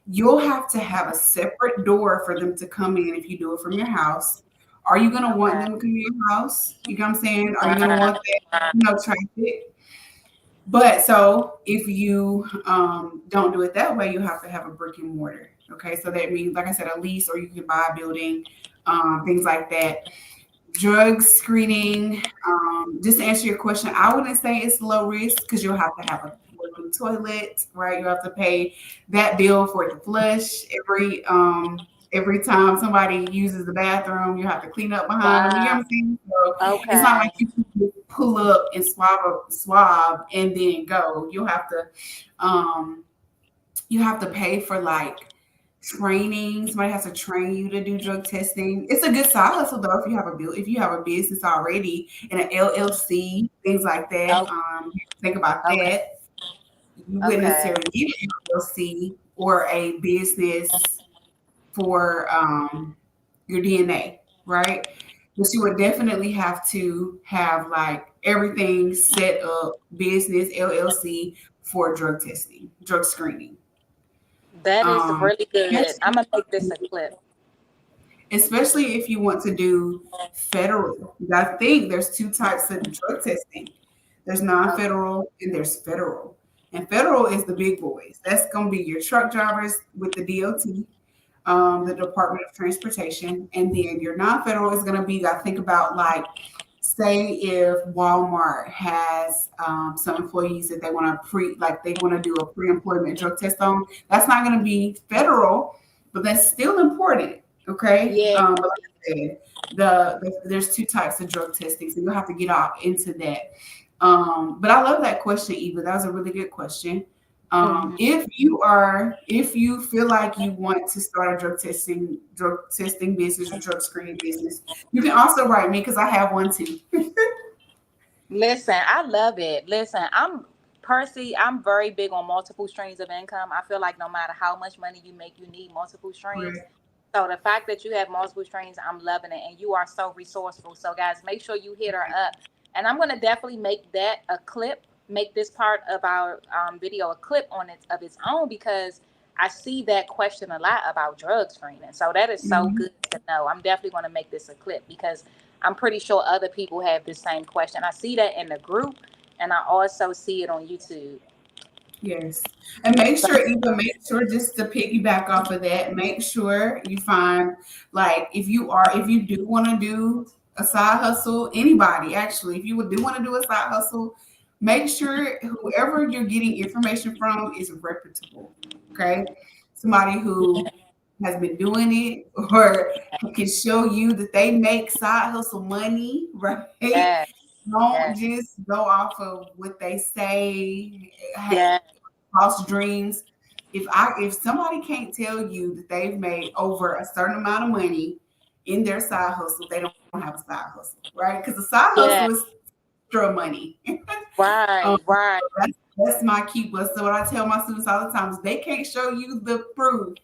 you'll have to have a separate door for them to come in if you do it from your house. Are you gonna want Okay. them to come to your house? You know what I'm saying? Are you gonna want that, traffic? But so if you don't do it that way, you have to have a brick and mortar. Okay, so that means, like I said, a lease, or you can buy a building, things like that. Drug screening, just to answer your question, I wouldn't say it's low risk because you'll have to have a working toilet, right? You have to pay that bill for it to flush every time somebody uses the bathroom. You have to clean up behind them. You get what Wow. I'm saying? So it's not like Okay. you can just pull up and swab and then go. Um, you have to pay for like training. Somebody has to train you to do drug testing. It's a good side hustle though if you have a business already and an LLC, things like that. Okay. Think about Okay. that. You wouldn't Okay. necessarily need an LLC or a business for your DNA, right? But you would definitely have to have like everything set up, business, LLC for drug testing, drug screening. That is Um, really good. I'm gonna make this a clip. especially if you want to do federal. I think there's two types of drug testing. There's Okay. non-federal and there's federal. And federal is the big boys. That's going to be your truck drivers with the DOT, the Department of Transportation, and then your non-federal is going to be. I think about like, say if Walmart has some employees that they want to they want to do a pre-employment drug test on. That's not going to be federal, but that's still important. Okay, Yeah. but like I said, there's two types of drug testing, so you'll have to get out into that. But I love that question, Eva. That was a really good question. Hmm. If you feel like you want to start a drug testing business or drug screening business, you can also write me because I have one too. Listen, I love it. Listen, I'm Percy. I'm very big on multiple streams of income. I feel like no matter how much money you make, you need multiple streams. Right. So the fact that you have multiple streams, I'm loving it, and you are so resourceful. So guys, make sure you hit her up, and I'm gonna definitely make that a clip. Make this part of our video a clip on it of its own because I see that question a lot about drug screening. So that is so Mhm. good to know. I'm definitely gonna make this a clip because I'm pretty sure other people have the same question. I see that in the group, and I also see it on YouTube. Yes. And make sure just to piggyback off of that, make sure you find like if you do want to do a side hustle, anybody actually, if you would do want to do a side hustle, make sure whoever you're getting information from is reputable. Okay. Somebody who has been doing it or who can show you that they make side hustle money, right? Yes, Don't yes, just go off of what they say. yes, False dreams. If somebody can't tell you that they've made over a certain amount of money in their side hustle, they don't have a side hustle, right? Because the side hustle is yes. extra money. um, Right, right. that's my key word. So what I tell my students all the time is they can't show you the proof.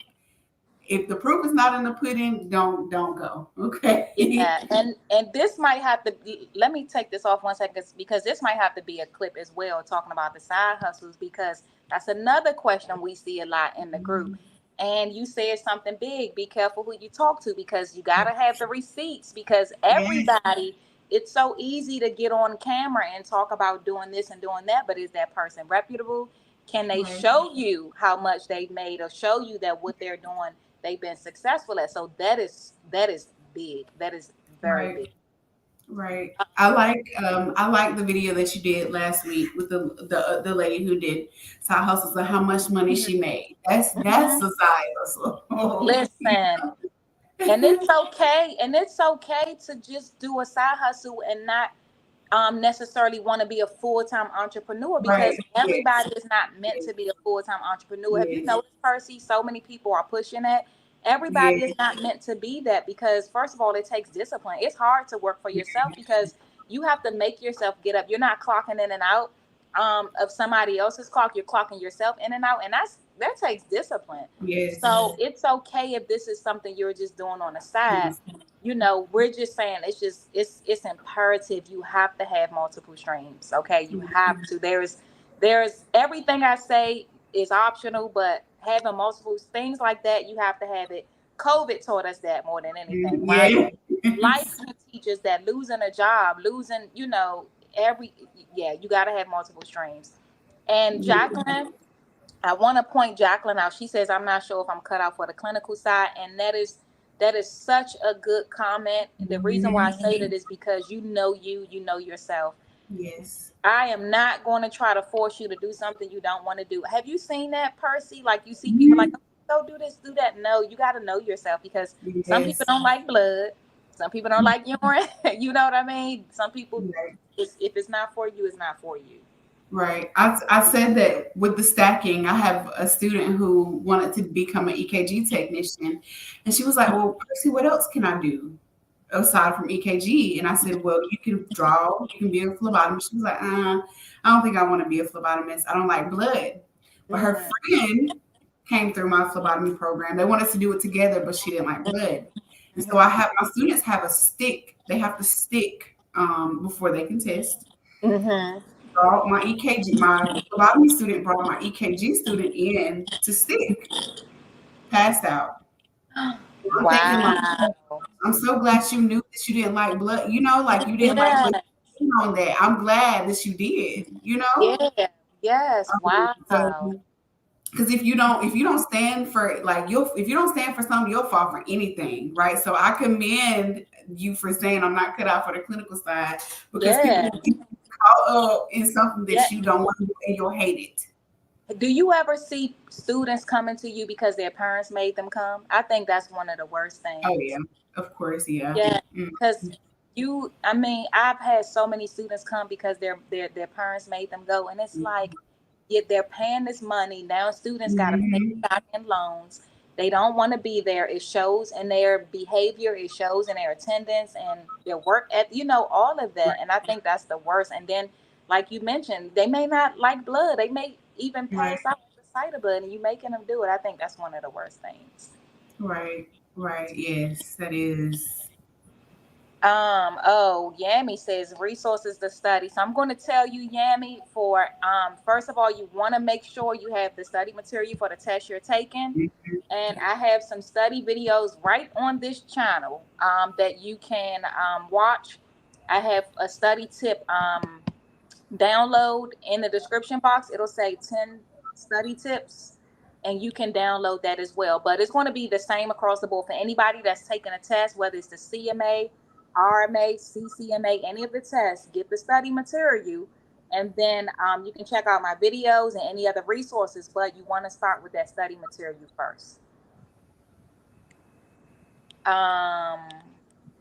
If the proof is not in the pudding, don't go. Okay. Yeah, and this might have to be. Let me take this off 1 second because this might have to be a clip as well, talking about the side hustles because that's another question we see a lot in the group. And you said something big. Be careful who you talk to because you gotta have the receipts because Yes. everybody. It's so easy to get on camera and talk about doing this and doing that, but is that person reputable? Can they Right. show you how much they've made or show you that what they're doing they've been successful at? So that is big. That is very Right. big. Right. I like the video that you did last week with the lady who did side hustles and how much money she made. That's Mhm. a side hustle. Listen, and it's okay, to just do a side hustle and not necessarily want to be a full-time entrepreneur because Right. Yes. everybody is not meant Yes. to be a full-time entrepreneur. Have you Yes. noticed, Percy? So many people are pushing that. Everybody is Yes. not meant to be that because first of all, it takes discipline. It's hard to work for yourself because you have to make yourself get up. You're not clocking in and out of somebody else's clock. You're clocking yourself in and out, and that takes discipline. Yes. So it's okay if this is something you're just doing on the side. Yes. We're just saying it's imperative you have to have multiple streams. Okay, you have to. There's everything I say is optional, but having multiple things like that, you have to have it. COVID taught us that more than anything, right? Yes. Life can teach us that losing a job, losing, every yeah, you got to have multiple streams. And Jacqueline, I want to point Jacqueline out. She says, I'm not sure if I'm cut out for the clinical side. And that is That is such a good comment. The reason why I say Mhm. that is because you know yourself. Yes. I am not going to try to force you to do something you don't want to do. Have you seen that, Percy? Like you see people like, Mhm. oh, do this, do that. No, you got to know yourself because some people Yes. don't like blood. Some people don't like urine. You know what I mean? Some people, Right. if it's not for you, it's not for you. Right. I said that with the stacking, I have a student who wanted to become an EKG technician. And she was like, well, Percy, what else can I do aside from EKG? And I said, well, you can draw, you can be a phlebotomist. She was like, I don't think I want to be a phlebotomist. I don't like blood. But her Mm, friend came through my phlebotomy program. They wanted to do it together, but she didn't like blood. And so I mm, have my students have a stick. They have to stick before they can test. mm, Brought my EKG, my phlebotomy student brought my EKG student in to stick, passed out. mm. I'm thinking like, Wow. I'm so glad you knew that you didn't like blood, like you didn't like Yeah. blood on that. I'm glad that you did. Yeah. Yes. So Wow. because if you don't stand for like you'll if you don't stand for something, you'll fall for anything, right? So I commend you for saying I'm not cut out for the clinical side because people Yeah. will get caught up in something Yeah. that you don't want to do and you'll hate it. Do you ever see students coming to you because their parents made them come? I think that's one of the worst Oh yeah, things. of course, yeah. Yeah, Mm, because I mean, I've had so many students come because their parents made them go, and it's like, yet they're paying this money now. Students got to pay mhm. back in loans. They don't want to be there. It shows in their behavior. It shows in their attendance and their work at all of that. And I think that's the worst. And then, like you mentioned, they may not like blood. They may even Right, pass out at the sight of blood, and you making them do it. I think that's one of the worst things. right, right. Yes, that is. Oh, Yami says resources to study. So I'm going to tell you, Yami, for first of all, you want to make sure you have the study material for the test you're taking. And I have some study videos right on this channel that you can watch. I have a study tip download in the description box. It'll say 10 study tips, and you can download that as well. But it's going to be the same across the board for anybody that's taking a test, whether it's the CMA, RMA, CCMA, any of the tests. Get the study material, and then you can check out my videos and any other resources. But you want to start with that study material first. Um,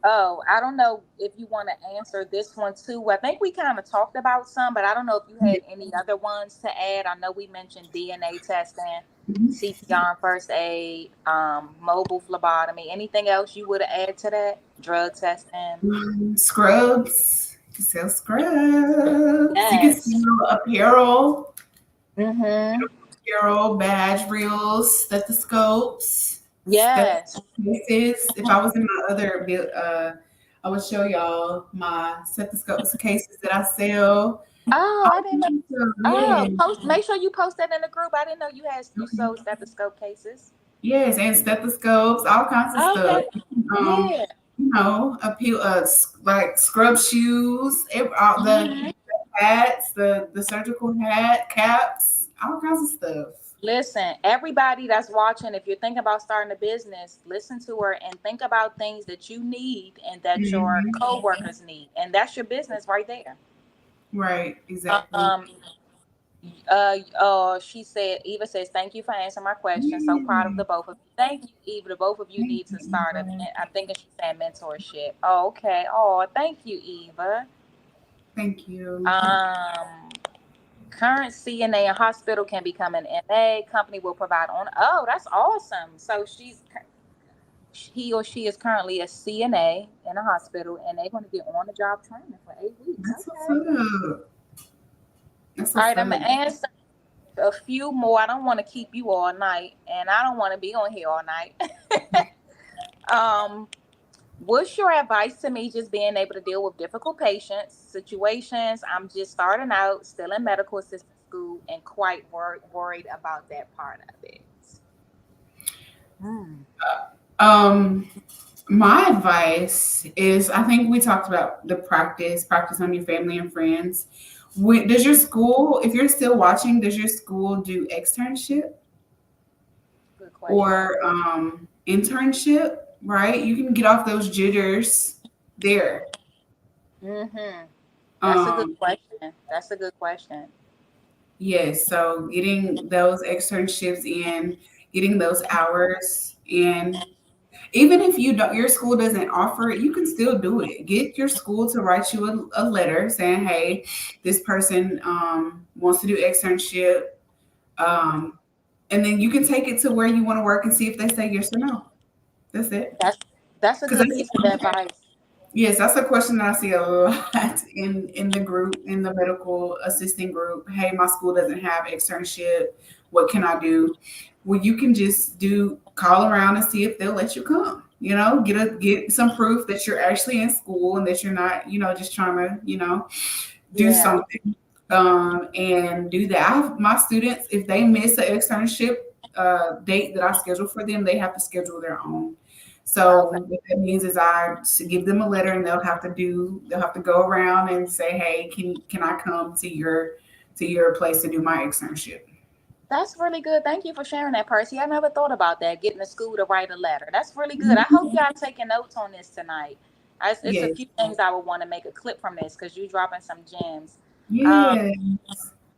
oh, I don't know if you want to answer this one too. I think we kind of talked about some, but I don't know if you had any other ones to add. I know we mentioned DNA testing, Mhm. CPR and first aid, mobile phlebotomy. Anything else you would add to that? Drug testing. Scrubs. You can sell scrubs. You can Yes. sell Mm-hmm. apparel, badge reels, stethoscopes, Yes. cases. If I was in my other I would show y'all my stethoscopes cases that I sell. Oh, I All didn't know. kinds of stuff, Oh, yeah. post. Make sure you post that in the group. I didn't know you sold stethoscope cases. Yes, and stethoscopes, all kinds of stuff. Okay. Um, Yeah. like scrub shoes, all the Mhm. hats, the surgical hat, caps, all kinds of stuff. Listen, everybody that's watching, if you're thinking about starting a business, listen to her and think about things that you need and that your Mhm. co-workers need. And that's your business right there. Right, exactly. Um, she said, Eva says, thank you for answering my question. So proud of Yeah. the both of you. Thank you, Eva. The both of you Thank need to you, start Eva. I think she's saying mentorship. Oh, okay. Oh, thank you, Eva. Thank you. Um, Current CNA in hospital can become an NA. Company will provide on. Oh, that's awesome. So he or she is currently a CNA in a hospital, and they're going to get on the job training for 8 weeks. That's what's Okay. up. That's All what's right, I'm up. gonna answer a few more. I don't want to keep you all night, and I don't want to be on here all night. um, what's your advice to me just being able to deal with difficult patients, situations? I'm just starting out, still in medical assistant school, and quite worried about that part of it. Hmm. Um, my advice is I think we talked about the practice on your family and friends. Does your school, if you're still watching, does your school do externship Good question. or internship? right? You can get off those jitters there. Mm-hmm. That's a good Um, question. That's a good question. yes, so getting those externships in, getting those hours in, even if you don't, your school doesn't offer it, you can still do it. Get your school to write you a letter saying, "Hey, this person wants to do externship," um, and then you can take it to where you want to work and see if they say yes or no. That's it. That's that's a Because good piece of advice. yes, that's a question that I see a lot in the group, in the medical assisting group. Hey, my school doesn't have externship. What can I do? Well, you can just do call around and see if they'll let you come. You know, get some proof that you're actually in school and that you're not, just trying to, do Yeah. something. And do that. My students, if they miss an externship date that I schedule for them, they have to schedule their own. Okay. So what that means is I give them a letter, and they'll have to go around and say, hey, can I come to your place to do my externship? That's really good. Thank you for sharing that, Percy. I never thought about that, getting the school to write a letter. That's really good. I hope y'all taking notes on this tonight. It's a Yes. few things I would want to make a clip from this because you dropping some gems. Um,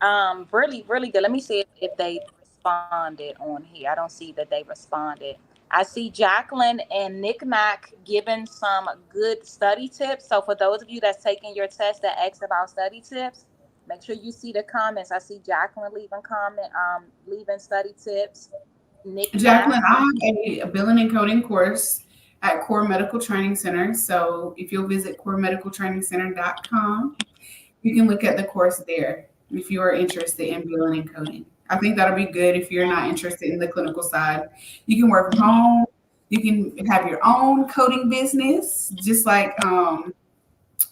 Yeah. really, really good. Let me see if they responded on here. I don't see that they responded. I see Jacqueline and Nick Mac giving some good study tips. So for those of you that's taking your test that asked about study tips, make sure you see the comments. I see Jacqueline leaving study tips. Nick Mac. Jacqueline, I have a billing and coding course at Core Medical Training Center. So if you'll visit coremedicaltrainingcenter.com, you can look at the course there if you are interested in billing and coding. I think that'll be good if you're not interested in the clinical side. You can work from home. You can have your own coding business, just like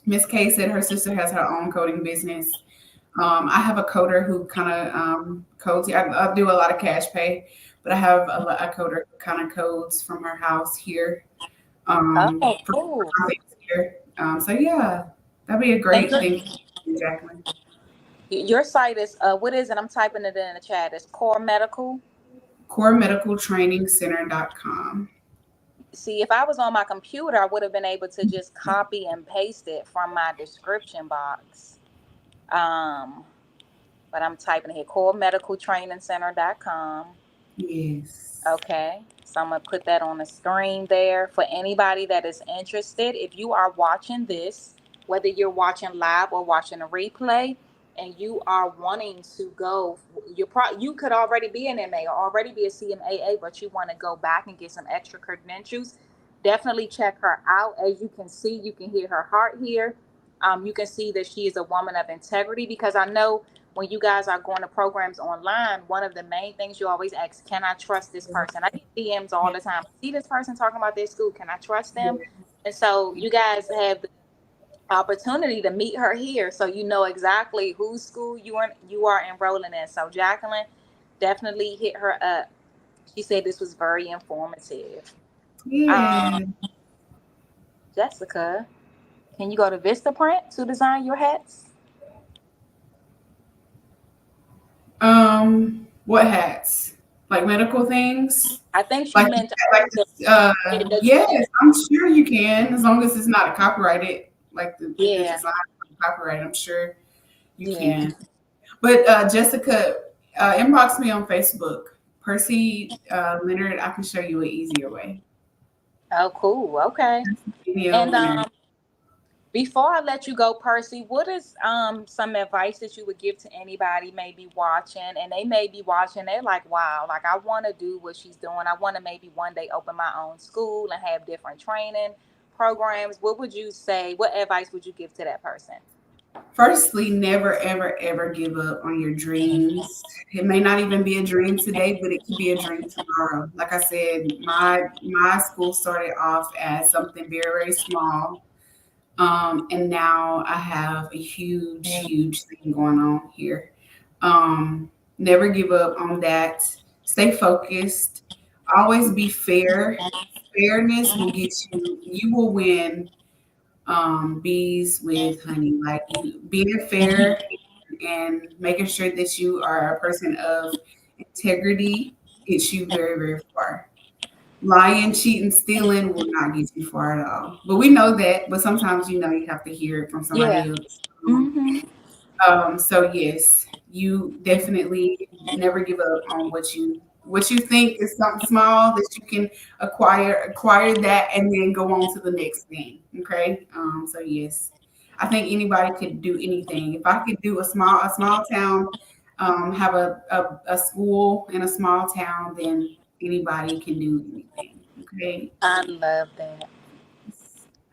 Miss K said her sister has her own coding business. I have a coder who kind of codes. I do a lot of cash pay, but I have a coder who kind of codes from her house here Oh, for cool. things here. So yeah, that'd be a And great thing to do, Jacqueline. your site is what is it? I'm typing it in the chat. It's Core Medical. CoreMedicalTrainingCenter.com. See, if I was on my computer, I would have been able to just copy and paste it from my description box. Um, but I'm typing here coremedicaltrainingcenter.com. Yes. Okay. So I'm going to put that on the screen there for anybody that is interested. If you are watching this, whether you're watching live or watching a replay, and you are wanting to go, you could already be an MA or already be a CMAA, but you want to go back and get some extra credentials. Definitely check her out. As you can see, you can hear her heart here. You can see that she is a woman of integrity because I know when you guys are going to programs online, one of the main things you always ask, can I trust this person? I get DMs all the time. See this person talking about their school. Can I trust them? And so you guys have the opportunity to meet her here so you know exactly whose school you are enrolling in. So Jacqueline, definitely hit her up. She said this was very informative. Um, Yeah. Jessica, can you go to Vistaprint to design your hats? What hats? Like medical things? I think she Like meant like the, the yes, trend. I'm sure you can, as long as it's not copyrighted. Like the Yeah, design is copyrighted, I'm sure you yeah. can. But Jessica, inbox me on Facebook. Percy Leonard, I can show you an easier way. Oh, cool. Okay. Video And Leonard. before I let you go, Percy, what is some advice that you would give to anybody maybe watching, and they may be watching, they're like, wow, like I want to do what she's doing. I want to maybe one day open my own school and have different training programs. What would you say? What advice would you give to that person? Firstly, never, ever, ever give up on your dreams. It may not even be a dream today, but it could be a dream tomorrow. Like I said, my school started off as something very, very small. And now I have a huge, huge thing going on here. Never give up on that. Stay focused. Always be fair. Fairness will get you, you will win bees with honey. Like you being fair and making sure that you are a person of integrity gets you very, very far. Lying, cheating, stealing will not get you far at all. But we know that. But sometimes, you have to hear it from Yeah. somebody else. Mm-hmm. So yes, you definitely never give up on what you think is something small that you can acquire that, and then go on to the next thing. Okay. So yes, I think anybody could do anything. If I could do a small town, have a school in a small town, then anybody can do anything. Okay. I love that.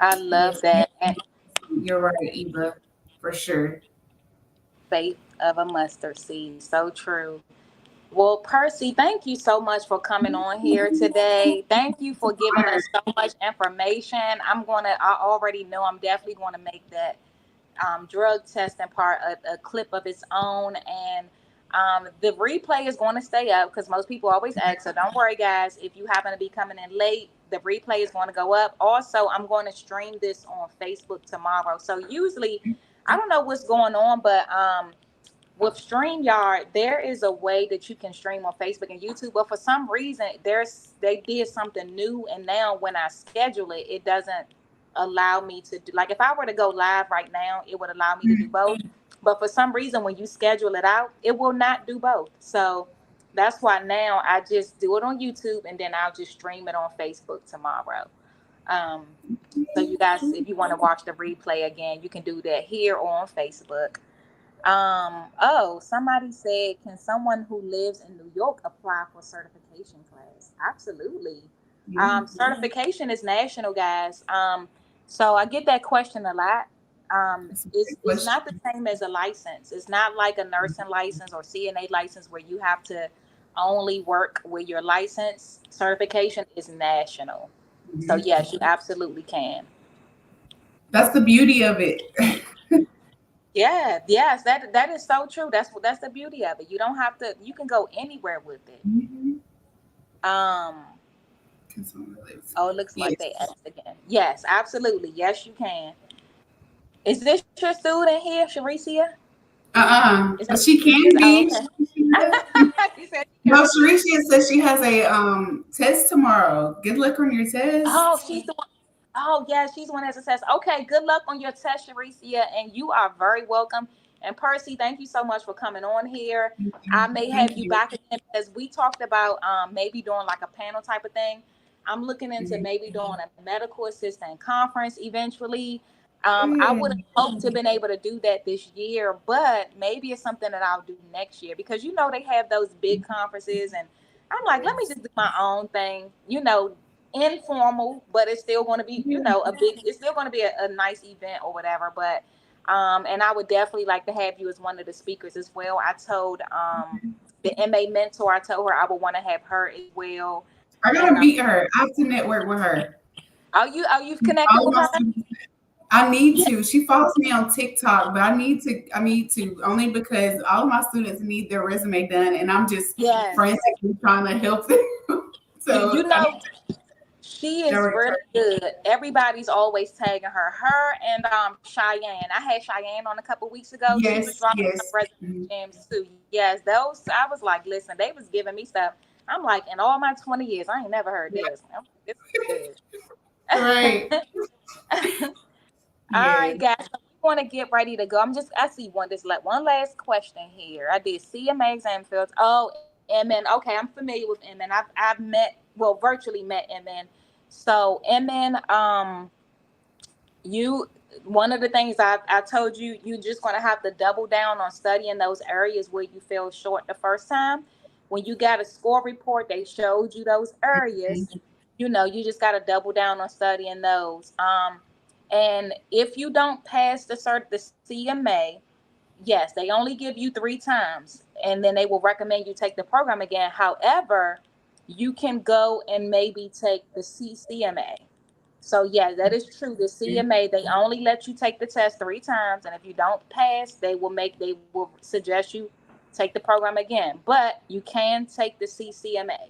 I love Yes, that. And you're right, Eva, for sure. faith of a mustard seed. So true. Well, Percy, thank you so much for coming on here today. Thank you for giving us so much information. I already know I'm definitely going to make that drug testing part a clip of its own. And the replay is going to stay up because most people always ask. So don't worry, guys. If you happen to be coming in late, the replay is going to go up. Also, I'm going to stream this on Facebook tomorrow. So usually, I don't know what's going on, but with StreamYard, there is a way that you can stream on Facebook and YouTube, but for some reason, they did something new, and now when I schedule it, it doesn't allow me to do. Like if I were to go live right now, it would allow me to do both. But for some reason, when you schedule it out, it will not do both. So that's why now I just do it on YouTube, and then I'll just stream it on Facebook tomorrow. Um, so you guys, if you want to watch the replay again, you can do that here or on Facebook. Oh, somebody said, can someone who lives in New York apply for certification class? Absolutely. Yeah, Certification is national, guys. So I get that question a lot. that's a It's great it's not question. the same as a license. It's not like a nursing license or CNA license where you have to only work with your license. Certification is national. So Mhm. yes, you absolutely can. That's the beauty of it. Yeah, yes, that is so true. That's the beauty of it. You don't have to. You can go anywhere with it. Mhm. Um. That's what it is. Oh, it looks like they Yes. asked again. Yes, absolutely. Yes, you can. Is this your student here, Sharicia? Is that But she is can oh be. okay? You said she can No, be. Sharicia says she has a test tomorrow. Good luck on your Oh, test. she's the one. Oh, yeah, she's the one that says, okay, good luck on your test, Sharicia, and you are very welcome. And Percy, thank you so much for coming on here. I may have Thank you you. back again because we talked about maybe doing like a panel type of thing. I'm looking into Mhm. maybe doing a medical assistant conference eventually. I would have Good. hoped to been able to do that this year, but maybe it's something that I'll do next year because they have those big conferences, and I'm like, let me Yes. just do my own thing, informal, but it's still going to be, Yeah. it's still going to be a nice event or whatever. But, and I would definitely like to have you as one of the speakers as well. I told, the MA mentor, I told her I would want to have her as well. I And, gotta meet her. I have to network with her. you've connected All of with my her? students. I need Yeah. to. She follows me on TikTok, but I need to only because all of my students need their resume done, and I'm just Yes. frantically trying to help them. You, So you I know, need to she is direct really her. good. Everybody's always tagging her and Cheyenne. I had Cheyenne on a couple weeks ago. She was Yes, dropping some yes. resume Mhm. gems too. Yes, those I was like, listen, they was giving me stuff. I'm like, in all my 20 years, I ain't never heard Yeah. this. I'm like, this Right. is good. All right, Yes. guys. So we want to get ready to go. I see one last question here. I did CMA exam fields. Oh, MN. Okay, I'm familiar with MN. I've met, well, virtually met MN. So MN, you one of the things I told you, you just going to have to double down on studying those areas where you fell short the first time. When you got a score report, they showed you those areas. You just got to double down on studying those. And if you don't pass the CMA, yes, they only give you 3 times, and then they will recommend you take the program again. However, you can go and maybe take the CCMA. So yeah, that is true. The CMA, they only let you take the test 3 times, and if you don't pass, they will suggest you take the program again. But you can take the CCMA.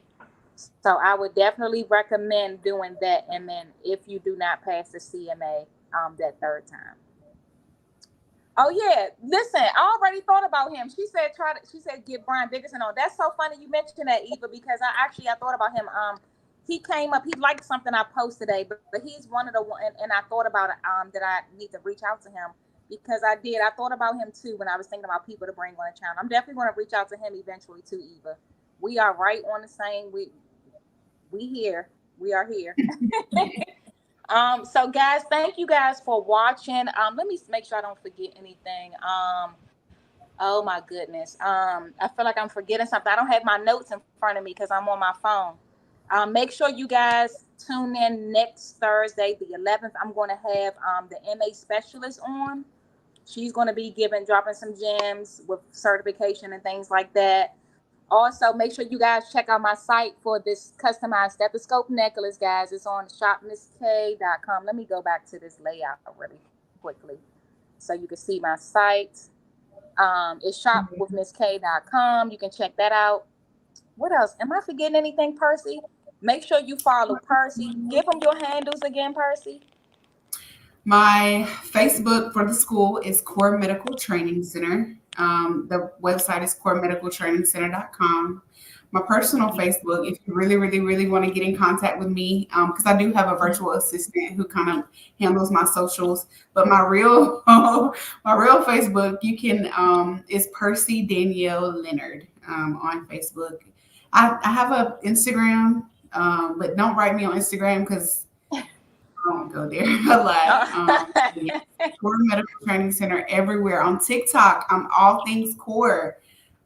So I would definitely recommend doing that. And then if you do not pass the CMA, that third time. Oh yeah, listen, I already thought about him. She said She said get Brian Dickerson on. That's so funny you mentioned that, Eva, because I thought about him. he came up. He liked something I posted today, but he's one of the one. And I thought about it. That I need to reach out to him because I did. I thought about him too when I was thinking about people to bring on the channel. I'm definitely going to reach out to him eventually too, Eva. We are right on the same. We here. We are here. So guys, thank you guys for watching. Let me make sure I don't forget anything. Oh my goodness. I feel like I'm forgetting something. I don't have my notes in front of me because I'm on my phone. Make sure you guys tune in next Thursday, the 11th. I'm going to have the MA specialist on. She's going to be dropping some gems with certification and things like that. Also, make sure you guys check out my site for this customized stethoscope necklace, guys. It's on shopmissk.com. Let me go back to this layout really quickly so you can see my site. It's shopwithmissk.com. You can check that out. What else? Am I forgetting anything, Percy? Make sure you follow Percy. Give them your handles again, Percy. My Facebook for the school is Core Medical Training Center. The website is coremedicaltrainingcenter.com. My personal Facebook, if you really, really, really want to get in contact with me, because I do have a virtual assistant who kind of handles my socials. But my real, my real Facebook, you can is Percy Danielle Leonard on Facebook. I have a Instagram, but don't write me on Instagram because I won't go there a lot. Yeah. Core Medical Training Center everywhere. On TikTok, I'm all things core.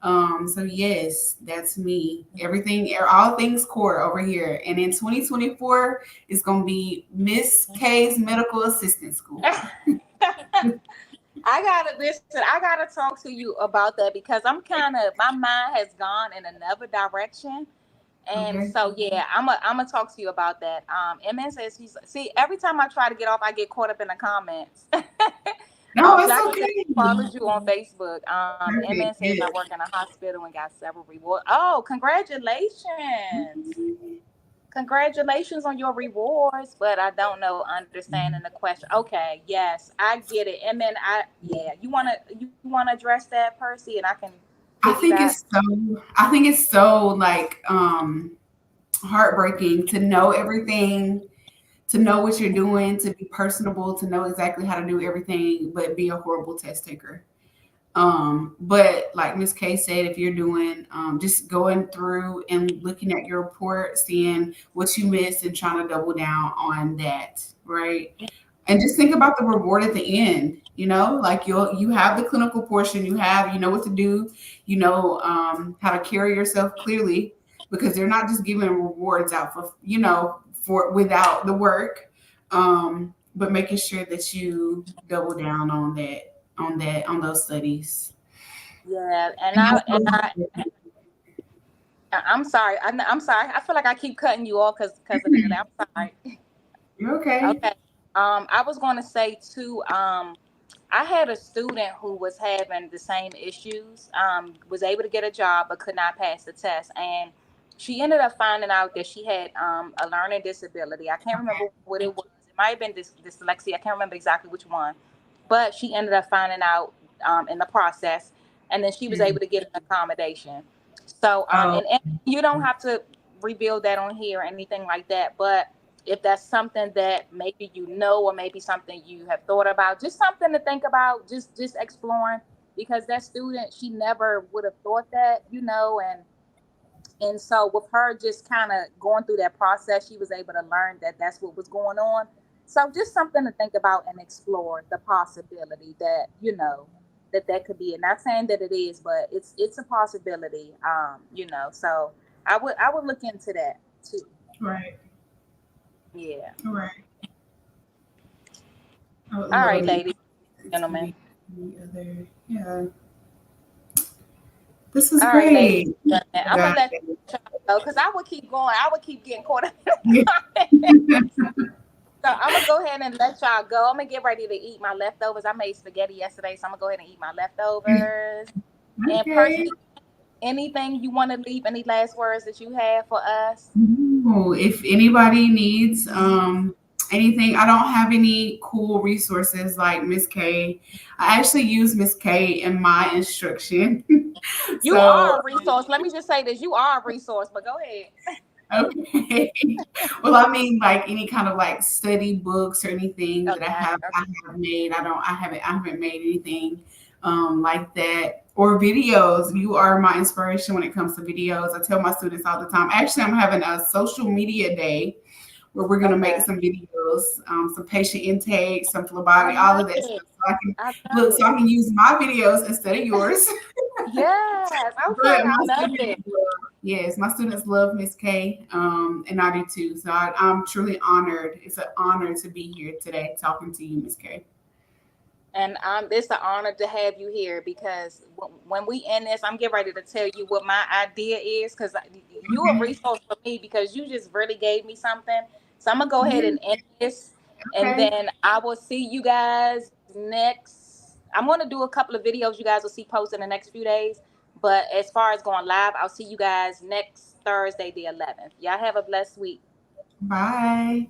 So yes, that's me. Everything, all things core over here. And in 2024, it's gonna be Miss K's Medical Assistant School. I gotta listen. I gotta talk to you about that because I'm kind of my mind has gone in another direction. And Okay. so yeah, I'm gonna talk to you about that. MN says he's see every time I try to get off, I get caught up in the comments. No, it's Jackie said he okay. follows you on Facebook. MN Perfect. says I Good. work in a hospital and got several rewards. Oh, congratulations. Congratulations on your rewards, but I don't know understanding the question. Okay, yes, I get it. And then yeah, you wanna address that, Percy, and I can I think piggyback. it's so. I think it's so like heartbreaking to know everything, to know what you're doing, to be personable, to know exactly how to do everything, but be a horrible test taker. But like Miss K said, if you're doing just going through and looking at your report, seeing what you missed and trying to double down on that, right? And just think about the reward at the end. Like you have the clinical portion, you know what to do, how to carry yourself clearly, because they're not just giving rewards out for without the work, but making sure that you double down on those studies. Yeah, and And I that's and really I I'm sorry. I'm sorry. I feel like I keep cutting you off because of that. I'm sorry. you're okay. Okay. I was going to say too. I had a student who was having the same issues. Was able to get a job but could not pass the test, and she ended up finding out that she had a learning disability. I can't remember what it was. It might have been dyslexia. I can't remember exactly which one, but she ended up finding out in the process, and then she was Mm. able to get an accommodation. So, Oh, and you don't have to reveal that on here or anything like that, but if that's something that maybe or maybe something you have thought about, just something to think about, just exploring, because that student, she never would have thought that, and so with her just kind of going through that process, she was able to learn that that's what was going on. So just something to think about and explore the possibility that that could be. And not saying that it is, but it's a possibility. So I would look into that too. right, Yeah. right. I would All love right, to ladies, see gentlemen. any other. Yeah, this was All right, ladies, great. gentlemen. I'm gonna Guys. let y'all go because I would keep going. I would keep getting caught up in Yeah. the comments. So I'm gonna go ahead and let y'all go. I'm gonna get ready to eat my leftovers. I made spaghetti yesterday, so I'm gonna go ahead and eat my leftovers. And Okay. Percy, anything you want to leave? Any last words that you have for us? Ooh, if anybody needs anything, I don't have any cool resources like Miss K. I actually use Miss K in my instruction. You are So a resource. Let me just say this: you are a resource. But go ahead. Okay. Well, I mean, like any kind of like study books or anything that Okay. I have made. I haven't made anything like that. Or videos. You are my inspiration when it comes to videos. I tell my students all the time. Actually, I'm having a social media day where we're gonna make Okay. some videos, some patient intake, some I phlebotomy, all love of that it. stuff. So I can I love look, so it. I can use my videos instead of yours. Yes. Okay. But I my love students it. love, yes, my students love Miss K, and I do too. So I'm truly honored. It's an honor to be here today talking to you, Miss K. And it's an honor to have you here because when we end this, I'm getting ready to tell you what my idea is because you're a Okay. resource for me because you just really gave me something. So I'm gonna go ahead Yeah. and end this, and Okay. then I will see you guys next. I'm gonna do a couple of videos you guys will see posted in the next few days. But as far as going live, I'll see you guys next Thursday, the 11th. Y'all have a blessed week. Bye.